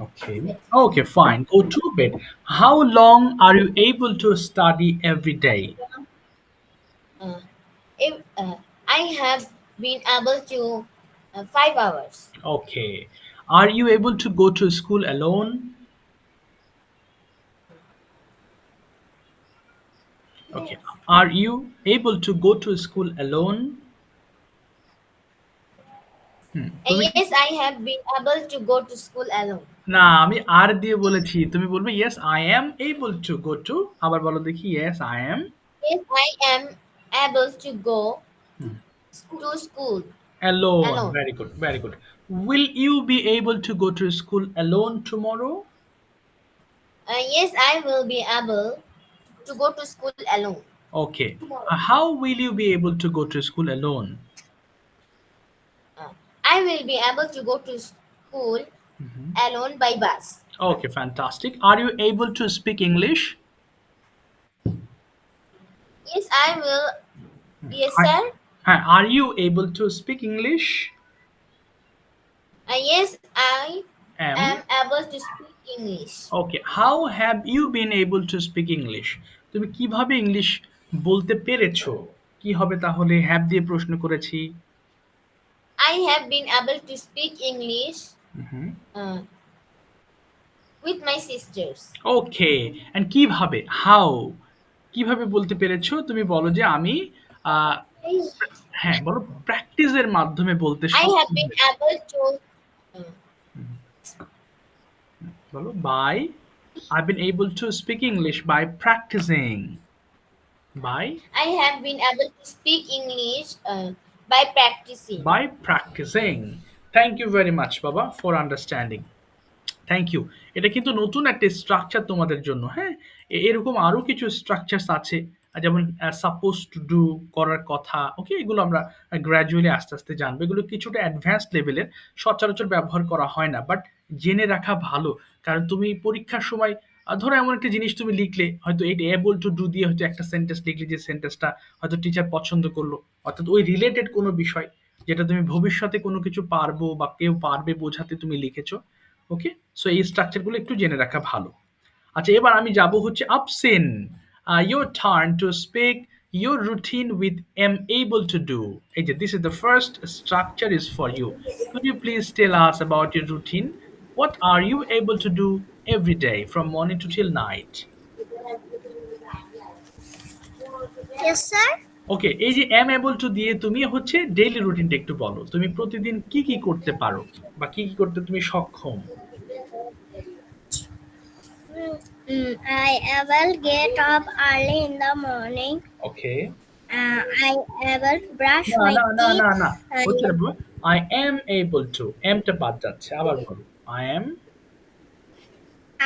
Okay. Okay, fine. Go to bed. How long are you able to study every day? I have been able to 5 hours. Okay. Are you able to go to school alone? Okay. Are you able to go to school alone? Yes, I have been able to go to school alone. না, আমি আর দিয়ে বলেছি, তুমি বলবে yes I am able to go to, আবার বলো দেখি yes I am Yes, I am able to go to school alone. alone. Very good, very good. Will you be able to go to school alone tomorrow? Yes, I will be able to go to school alone. Okay. How will you be able to go to school alone? I will be able to go to school alone by bus. Okay, fantastic. Are you able to speak English? Yes, I will. Yes, sir. Are you able to speak English? Yes, I Am. am able to speak English. Okay. How have you been able to speak English? তুমি কিভাবে English বলতে পেরেছো? কি হবে তাহলে? Have দিয়ে প্রশ্ন করেছি। I have been able to speak English with my sisters. Okay. And কিভাবে? হাউ? কিভাবে বলতে পেরেছো? তুমি বলো যে আমি হ্যাঁ, বলো প্র্যাকটিসের মাধ্যমে বলতে I have been able to বলো by I've been able to speak English by practicing. By I have been able to speak English by practicing. by practicing. Thank you very much, Baba, for understanding. Thank you. এটা কিন্তু নতুন একটা structure তোমাদের জন্য, হ্যাঁ? এরকম আরো কিছু স্ট্রাকচারস আছে, যেমন সাপোজ টু ডু, করার কথা, ওকে? এগুলো আমরা গ্র্যাজুয়ালি আস্তে আস্তে জানবো। এগুলো কিছুটা অ্যাডভান্সড লেভেলের, সচরাচর ব্যবহার করা হয় না, বাট জেনে রাখা ভালো। কারণ তুমি পরীক্ষার সময় ধরো এমন একটা জিনিস তুমি লিখলে, হয়তো এটা এবল টু ডু দিয়ে হয়তো একটা সেন্টেন্স লিখলে, যে সেন্টেন্সটা হয়তো টিচার পছন্দ করলো, অর্থাৎ ওই রিলেটেড কোনো বিষয় যেটা তুমি ভবিষ্যতে কোনো কিছু পারবো বা কেউ পারবে বোঝাতে তুমি লিখেছো। ওকে, সো এই স্ট্রাকচারগুলো একটু জেনে রাখা ভালো। আচ্ছা, এবার আমি যাব হচ্ছে আপসিন। Your turn to speak your routine with am able to do. এই যে this is the first structure is for you. Could you please tell us about your routine? What are you able to do every day from morning to till night? Yes, sir. ওকে, এই যে am able to দিয়ে তুমি হচ্ছে daily রুটিনটা একটু বলো। তুমি প্রতিদিন কি কি করতে পারো বা কি কি করতে তুমি সক্ষম? I will get up early in the morning. Okay, I will brush না my না না teeth. না না, হচ্ছে না bro. I am able to, am টা বাদ যাচ্ছে, আবার বলো I am।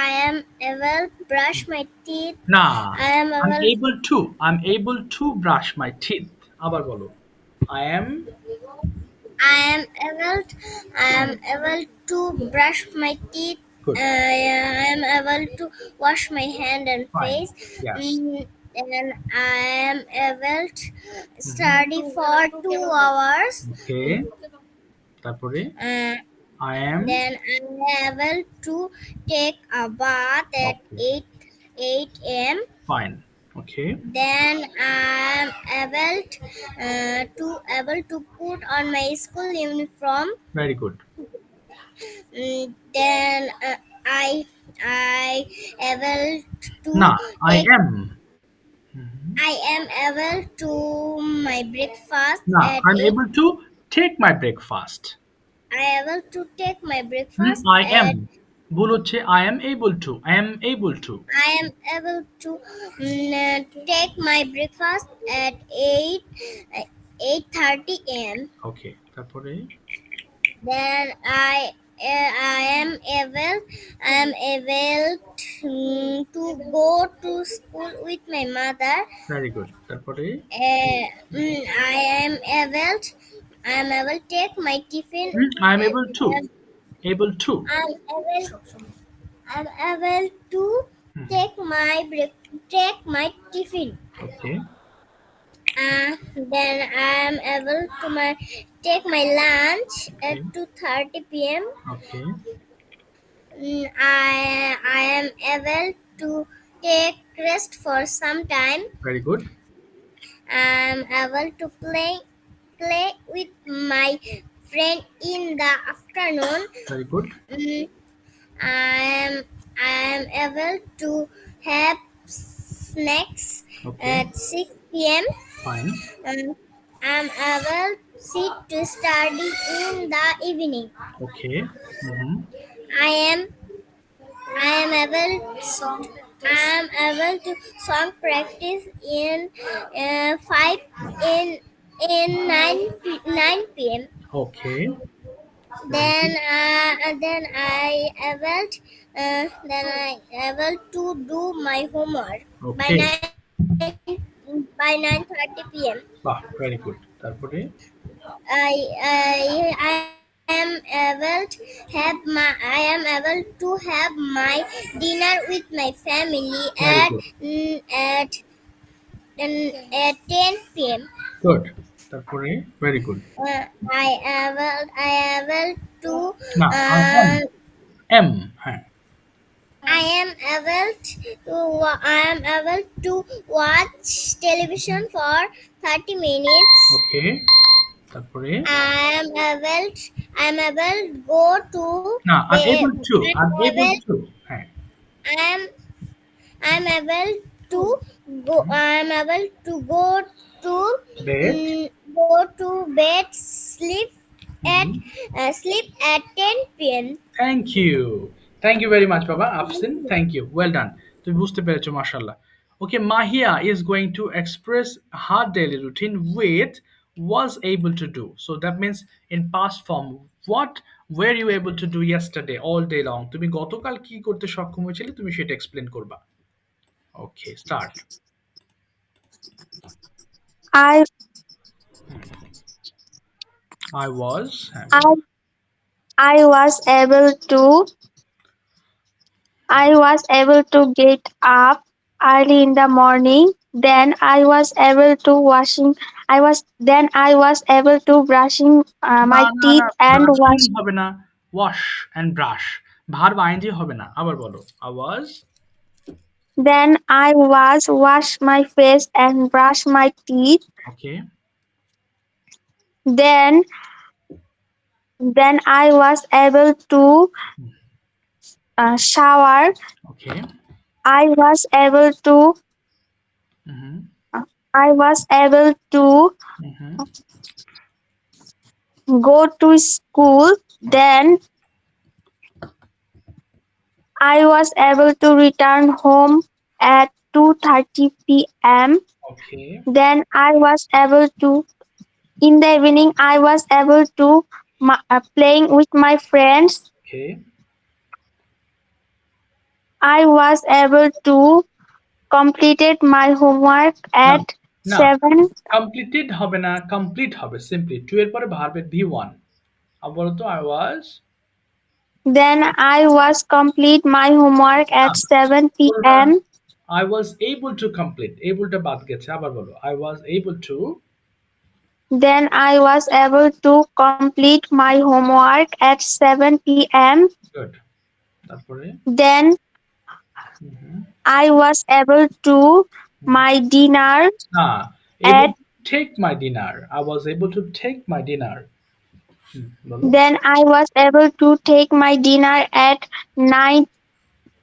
I am able brush my teeth. না, I am I'm able. able to, I'm able to brush my teeth, আবার বলো I am। I am able. I am able to brush my teeth. Good. I am able to wash my hand and Fine. face. Yes. And I am able to study for 2 hours. Okay, তারপরে Uh, I am। then I am able to take a bath at Okay. 8 a.m. Fine. Okay. Then I am able to put on my school uniform. Very good. Then I able to না, I take, am। I am able to my breakfast না, at I'm 8. able to take my breakfast। I able to take my breakfast I am, at. ভুল হচ্ছে I am able to, I am able to। I am able to take my breakfast at 8:30 a.m. Okay, তারপরে Then I am able to go to school with my mother. very good, তারপরে I am able to take my tiffin. I am able to, able to। I'm able to take my tiffin. Okay, Then I am able to take my lunch at 2:30 p.m. okay, I am able to take rest for some time. very good, I am able to play with my friend in the afternoon. very good, I am able to have snacks okay, at 6 p.m. fine, I am able sit to study in the evening. okay, I am able to song practice in 5 in 9 p.m. okay, Then I able to do my homework okay, by 9:30 p.m. বাহ, very good, তারপরে I am able to have my dinner with my family Very at good. at 10 p.m. good, তারপরে very good। I able to না, I am, হ্যাঁ, I am able to watch television for 30 minutes. okay, তারপরে I am able go to না, I'm bed. able to, I'm able to, হ্যাঁ, I'm able to go. I'm able to go to bed, go to bed. Sleep at 10 p.m. thank you, thank you very much বাবা আফসিন, thank you, well done, তুমি বুঝতে পেরেছো মাশাআল্লাহ। Okay, Mahia is going to express her daily routine with was able to do, so that means in past form, what were you able to do yesterday all day long, তুমি গতকাল কি করতে সক্ষম হয়েছিলে তুমি সেটা এক্সপ্লেন করবা। Okay, start। I I was, I I was able to get up early in the morning. Then I was able to brushing না, my না, না, teeth and ব্রাশিং wash. হবে না। Wash and brush. Verb I N G হবে না। আবার বলো। I was Then I was wash my face and brush my teeth. Okay, Then I was able to shower. Okay. I was able to hmm, I was able to hmm, go to school. Then I was able to return home at 2:30 p.m. Okay, Then I was able to in the evening I was able to playing with my friends. Okay. I was able to completed my homework না, at না, 7. Completed হবে না, complete হবে simply. Two এর পরে ভার্বের V1। আবার বলো তো I was Then I was complete my homework at 7 বলবা p.m. I was able to complete, এবলটা বাদ গেছে। আবার বলো I was able to Then I was able to complete my homework at 7 p.m. Good. তারপরে Then hmm, I was able to my dinner না, at able to take my dinner, I was able to take my dinner। বলো। then I was able to take my dinner at 9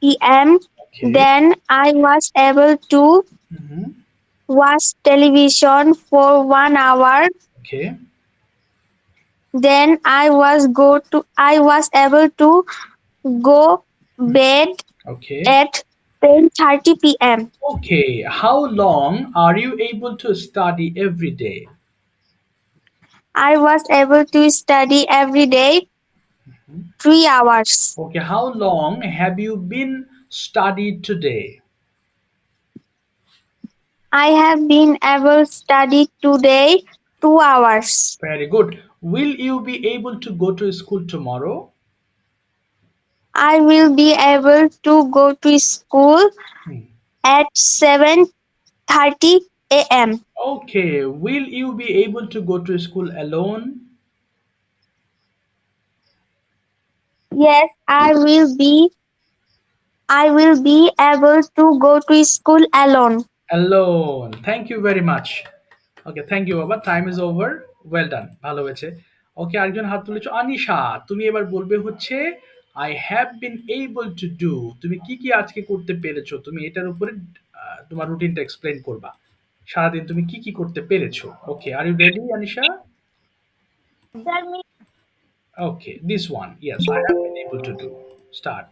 p.m. Okay, Then I was able to hmm, watch television for 1 hour. Okay, Then I was able to go bed okay, at 10:30 p.m. okay. How long are you able to study every day? I was able to study every day 3 hours. Okay, how long have you been studied today? I have been able to study today 2 hours. Very good. Will you be able to go to school tomorrow? I will be able to go to school Hmm. at 7:30 a.m. Okay, will you be able to go to school alone? Yes, I will be able to go to school alone. Alone. Thank you very much. Okay, thank you বাবা। Time is over. Well done, ভালো হয়েছে। ওকে, আরেকজন হাত তুলেছো আনিশা। তুমি এবার বলবে হচ্ছে I have bin able to do. তুমি কি কি আজকে করতে পেরেছো, তুমি এটার উপরে তোমার রুটিনটা এক্সপ্লেন করবা। সারাদিন তুমি কি কি করতে পেরেছো। Okay, are you ready Anisha? Okay, this one, yes, I have been able to do. Start.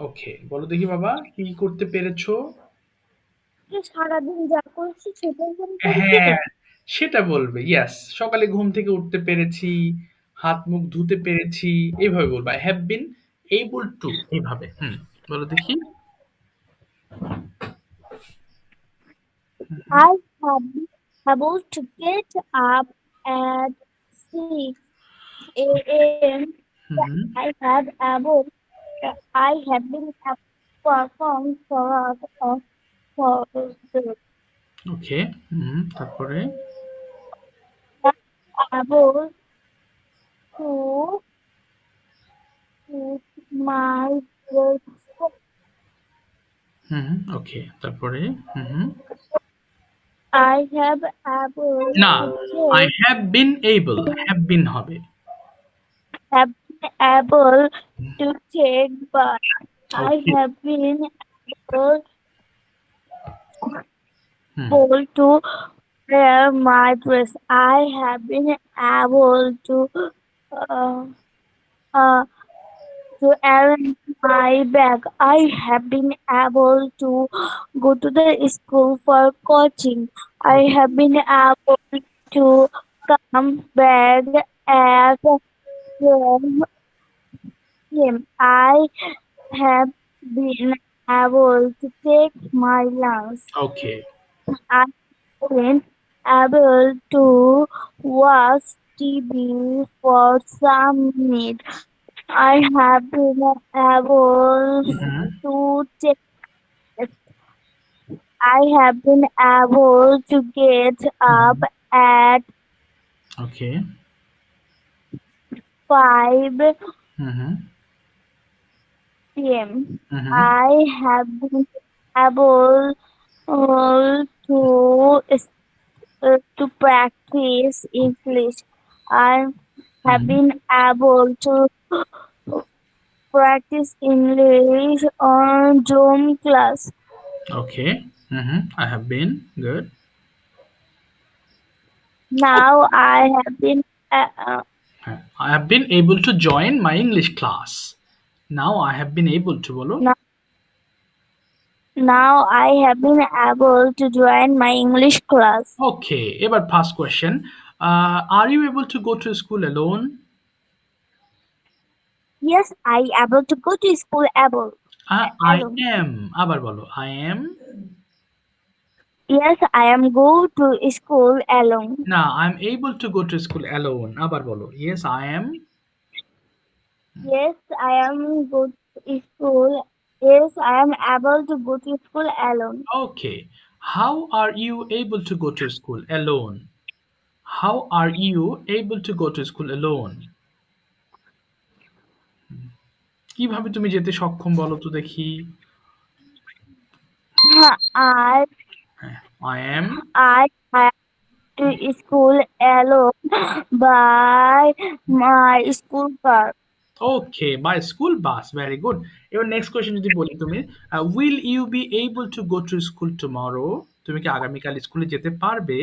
Okay, বলো দেখি বাবা কি কি করতে পেরেছো। সারাদিন যা করছি সেটাই হ্যাঁ, সেটা বলবে। ইয়েস, সকালে ঘুম থেকে উঠতে পেরেছি, হাত মুখ ধুতে পেরেছি, এইভাবে বলবা। I have been able to, এইভাবে। বলো দেখি। I have been able to get up at 6 a.m. Hmm, I have able I have been able to perform for ওকে, তারপরে? able to eat my breakfast. ওকে, তারপরে? হুম। I have able না, to I have been able, have been হবে। have been able to take bath. I okay, have been able hmm, to wear my dress. I have been able uh, uh, to arrange my bag. I have been able to go to the school for coaching. I okay, have been able to come back at 12 p.m. I have been able to take my lunch. Okay, I have been able to watch TV for some minutes. I have been able Mhm. to take I have been able to get up Mhm. at Okay. 5 p.m. Mhm. I have been able to practice English. I have Mhm. been able to practice English on Zoom class. Okay. Mhm. I have been good. Now I have been I have been able to join my English class. Now I have been able to bolo. now, now I have been able to join my English class. Okay, এবার past question. Are you able to go to school alone? Yes, I able to go to school I alone. am. আবার বলো. I am. Yes, I am go to school alone. না, I'm able to go to school alone. আবার বলো. Yes, I am. Yes, I am go to school. Yes, I am able to go to school alone. Okay. How are you able to go to school alone? How are you able to go to school alone? কিভাবে তুমি যেতে সক্ষম বলো তো দেখি? I I am. I have to school alone by my school car. Okay, by school bus. Very good. এবার next question যদি বলি তুমি, will you be able to go to school tomorrow? তুমি কি আগামীকাল স্কুলে যেতে পারবে?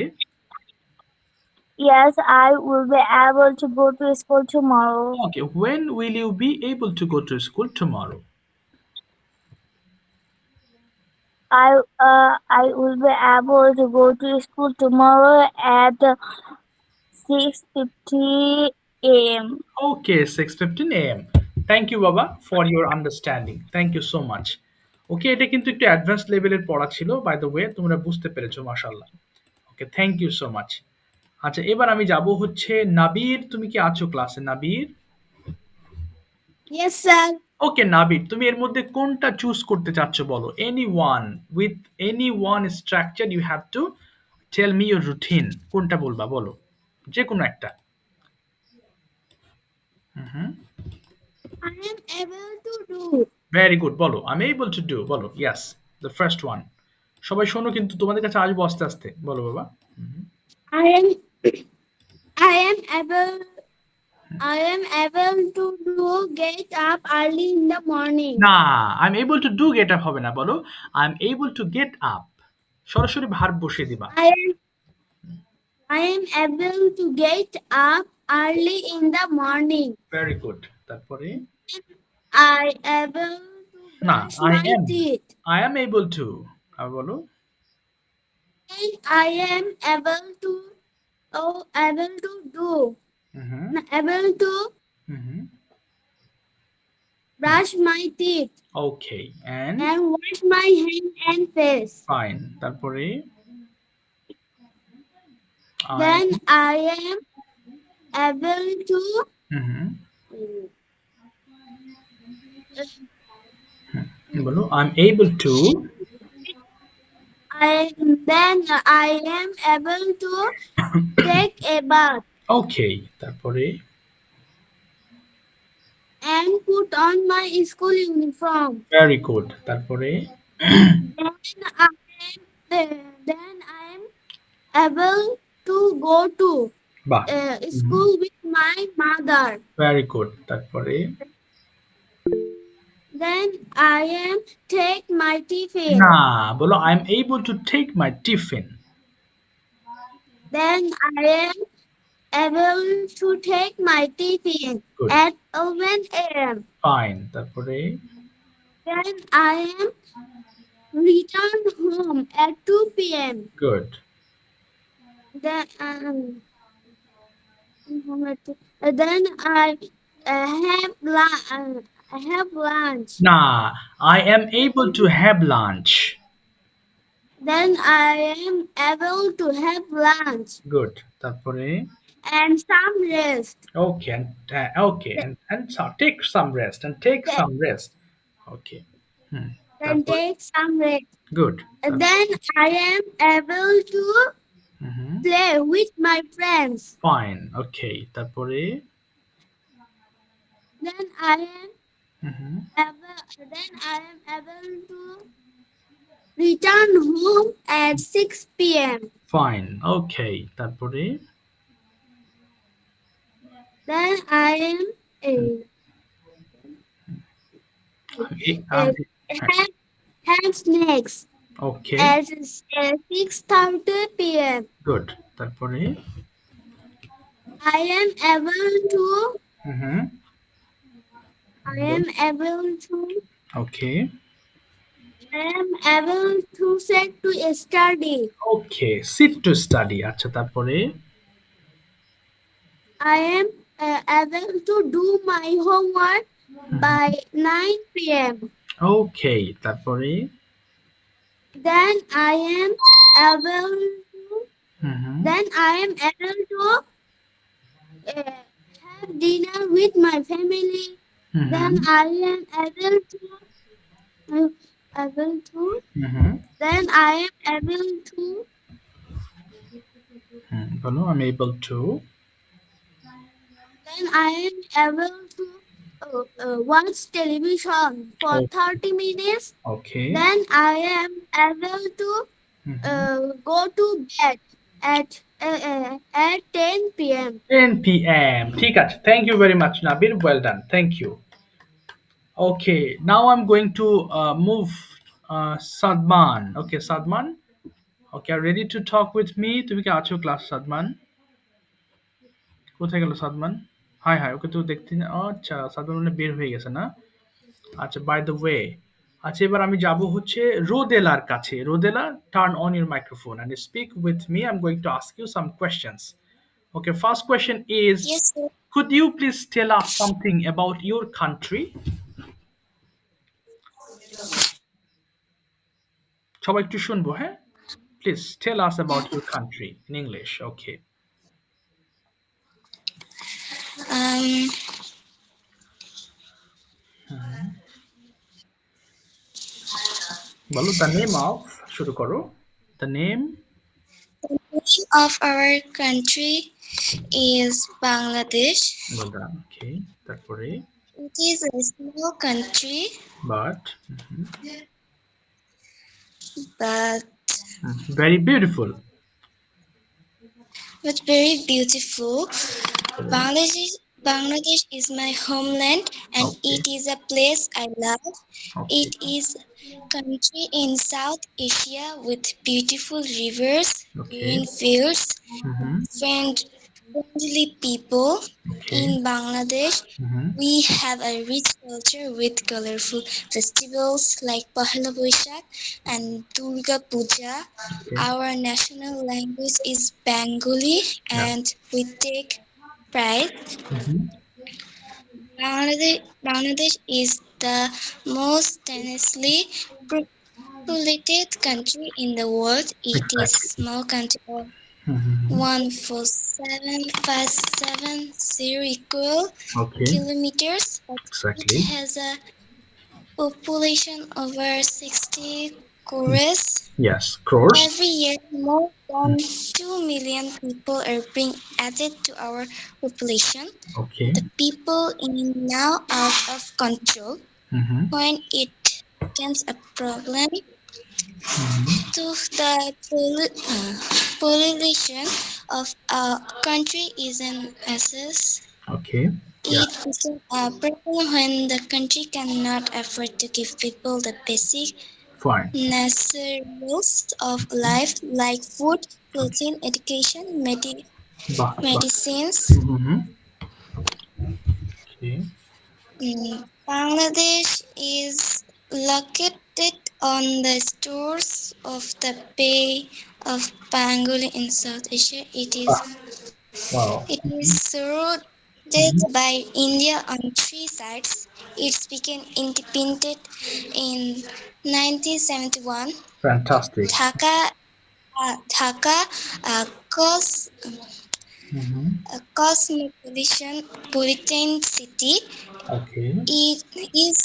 Yes, I will be able to go to school tomorrow. Okay, when will you be able to go to school tomorrow? I will be able to go to school tomorrow at 6:50 a.m. Okay, 6:15 a.m. Thank you বাবা for your understanding. Thank you so much. ওকে, এটা কিন্তু একটু advance লেভেলের পড়া ছিল। By the way তোমরা বুঝতে পেরেছো মাশাআল্লাহ। ওকে, থ্যাংক ইউ সো মাচ। আচ্ছা, এবার আমি যাব হচ্ছে নাবির। তুমি কি আছো ক্লাসে নাবির? Yes, sir. ওকে নাবির, তুমি এর মধ্যে কোনটা চুজ করতে চাচ্ছ বলো? Any one, with any one structure you have to tell me your routine. কোনটা বলবা বলো? যে কোনো একটা। Hmm, I am able to do. Very good, বলো। আমি এবল টু ডু, বলো। Yes, the first one. সবাই শোনো কিন্তু, তোমাদের কাছে আসবো আস্তে আস্তে। বলো বাবা। I am I am able I am able to do get up early in the morning. না, I am able to do get up হবে না, বলো I am able to get up. সরাসরি ভার্ব বসিয়ে দিবা। I am able to get up early in the morning. Very good. তারপরে I able to না, brush I my am. teeth. I am able to. আবার বলো। And I am able to able to do hmm able to hmm. brush my teeth okay, and and wash my hands and face. Fine. তারপরে Then I am able to বলো I am able two. then I am able to take a bath ওকে, তারপরে and put on my school uniform. Very good. তারপরে Then I am able to go to বাহ, school with my mother. Very good. তারপরে Then I am take my tiffin. না, বলো I am able to take my tiffin. Then I am able to take my tiffin Good. at 11 a.m. Fine. তারপরে Then I am return home at 2 p.m. Good. Then then I have lunch. না, I am able to have lunch. Then I am able to have lunch. Good. তারপরে and some rest. Okay, and so take some rest and take Th- some rest. Okay. Hmm. Then তারপর take some rest. good. Then I am able to Mm-hmm. play with my friends. Fine. Okay. তারপরে Then I am mm-hmm. able to return home at 6 p.m. Fine. Okay. তারপরে Then I am A- uh, আমি- have snacks okay. at 6:30 p.m. Good. তারপরে I am able to mm-hmm. I am able to Okay. I am able to set to study. Okay. Sit to study. আচ্ছা তারপরে I am able to do my homework by 9 p.m. Okay. তারপরে Then I am able to mm-hmm. have dinner with my family. Mm-hmm. Then I am able to Mm-hmm. then I am able to বলো I'm able to then I am able to watch television for Oh. 30 minutes. okay. Then I am able to Mm-hmm. go to bed at 10 p.m. 10 p.m. ঠিক আছে. Thank you very much, Nabir. Well done. Thank you. Okay, now I'm going to move Sadman. Okay, Sadman. Okay, are you ready to talk with me? তুমি কি আছো class Sadman? কোথায় গেল Sadman? High high, ওকে তো দেখতে না। আচ্ছা, সাদমান মানে বের হয়ে গেছে না? আচ্ছা, বাই দ্য ওয়ে, আচ্ছা এবার আমি যাব হচ্ছে রোদেলার কাছে। Rodela, turn on your microphone and speak with me. I'm going to ask you some questions. Okay, first question is, Yes, sir. could you please tell us something about your country? সবাই একটু শুনবো, হ্যাঁ? Please tell us about your country in English. Okay. Um, বলো the name of, শুরু করো। The name the name of our country is Bangladesh. well done. Okay. তারপরে It is a small country, but but very beautiful. very beautiful. Bangladesh is my homeland, and Okay. it is a place I love. Okay. It is country in South Asia with beautiful rivers, Okay. green fields, Mhm. friendly people. Okay. In Bangladesh, Mhm. we have a rich culture with colorful festivals like Pahela Boishakh and Durga Puja. Okay. Our national language is Bengali, Yeah. and we take pride. Mhm. Bangladesh is the most densely populated country in the world. It is Exactly. small country of Mhm. 14770 equal Okay. kilometers, but Exactly. it has a population over 60 crores. Yes. Crores. Every year, more than 2 million people are being added to our population. Okay. The people in now out of control. Mhm. When it becomes a problem to the population of our country is an assess. Okay. Yeah. It becomes a problem when the country cannot afford to give people the basic Fine. necessities of life like food, clothing, education, Bah. medicines. Mhm. Okay. Bangladesh is located on the shores of the Bay of Bengal in South Asia. Wow. It is surrounded by India on three sides. It became independent in 1971. Fantastic. Dhaka, Dhaka, cause Mm-hmm. a cosmopolitan city. Okay. It is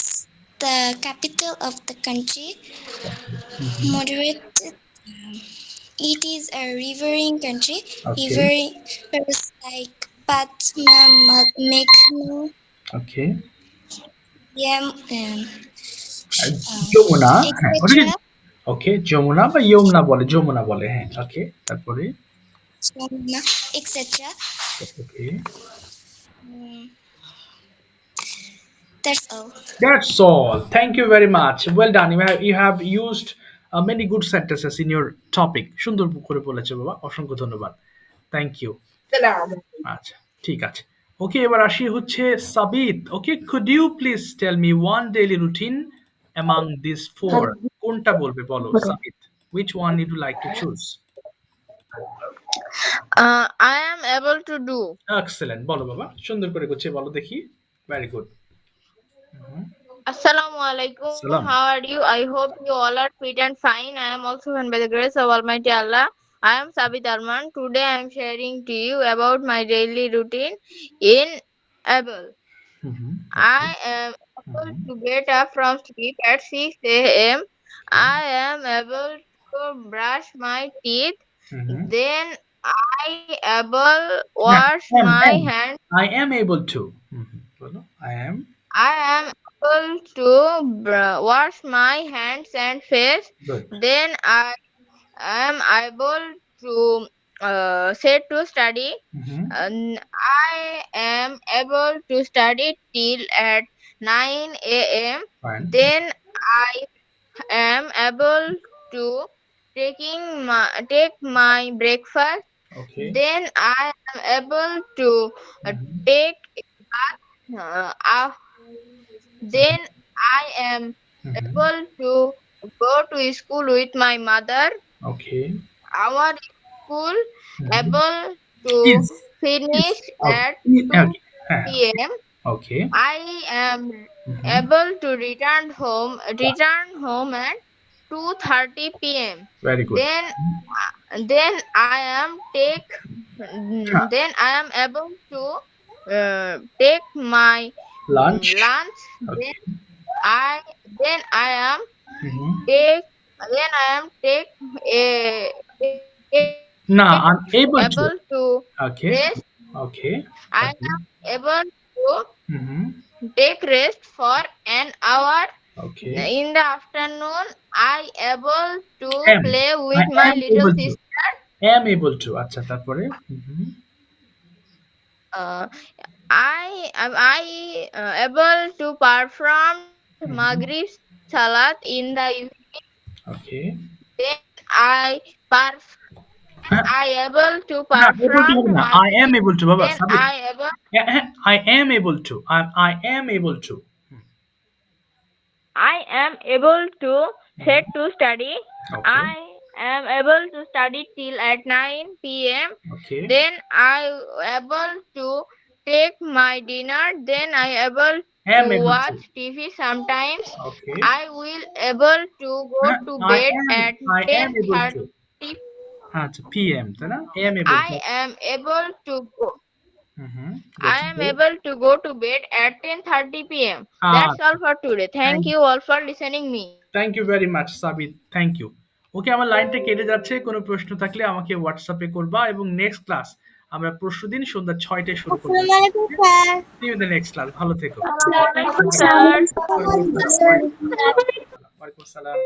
the capital of the country. Mm-hmm. Moderate. It is a rivering country. Okay. Rivers like Patna, Meghna, Okay. Yam, Jamuna, হ্যাঁ ওটাকে etc. ওকে যমুনা বা ইয়মুনা বলে, যমুনা বলে, হ্যাঁ ওকে তারপরে Yamuna, etc. Okay Mm, That's all. that's all. Thank you very much. Well done. You have used many good sentences in your topic. সুন্দর করে বলেছো বাবা, অসংখ্য ধন্যবাদ। Thank you. আচ্ছা ঠিক আছে। ওকে এবার আসি হচ্ছে সাবিত। ওকে could you please tell me one daily routine among these four? কোনটা বলবে বলো সাবিত? Which one would you like to choose? I am able to do. Excellent, বলো বাবা, সুন্দর করে গুছিয়ে বলো দেখি। Very good. Assalamu alaikum. সালাম। How are you? I hope you all are fit and fine. I am also fine by the grace of Almighty Allah. I am Sabit Arman. Today I am sharing to you about my daily routine in able. I am able to get up from sleep at 6 a.m. I am able to brush my teeth. Then I able wash my hands. I am able to, বলো I am I am able to wash my hands and face. good. Then I am able to sit to study. And I am able to study till at 9 a.m. Fine. Then I am able to take my breakfast. Okay. Then I am able to take a bath. Then I am able to go to school with my mother. Okay. Our school able to Is finish at okay. 2 p.m. Okay. I am able to return home at 2:30 p.m. Very good. Then I am able to take my Lunch. Then Okay. I am take Nah, I'm able to. able to Okay. rest. Okay. I am able to take rest for an hour. Okay. In the afternoon, I able to Am. play with I my am little able to. sister. Am able to. আচ্ছা তারপরে Uh, I able to perform Maghrib Salat in the evening. Okay. Then I able to না able to perform হবে না, I am Maghrib. able to বাবা Then Sabit. I able I am able to. I am able to. I am able to set to study. Okay. I am able to study till at 9 p.m. Okay. Then I able to take my dinner. Then I able Am to able watch to. TV sometimes. Okay. I will able to go to bed at I am able to. 10:30. আচ্ছা PM তাই না? am able I to. am able to go. Go I to am bed. able to go to bed at 10:30 p.m. That's all for today. Thank you all for listening me. Thank you very much Sabit, thank you. Okay আমার লাইনটা কেটে যাচ্ছে, কোনো প্রশ্ন থাকলে আমাকে হোয়াটসঅ্যাপে করবা এবং নেক্সট ক্লাস আমরা পরশু দিন সন্ধ্যা 6টায় শুরু করব। See you in the next class, ভালো থেকো। Assalamualaikum, sir. ওয়ালাইকুম আসসালাম।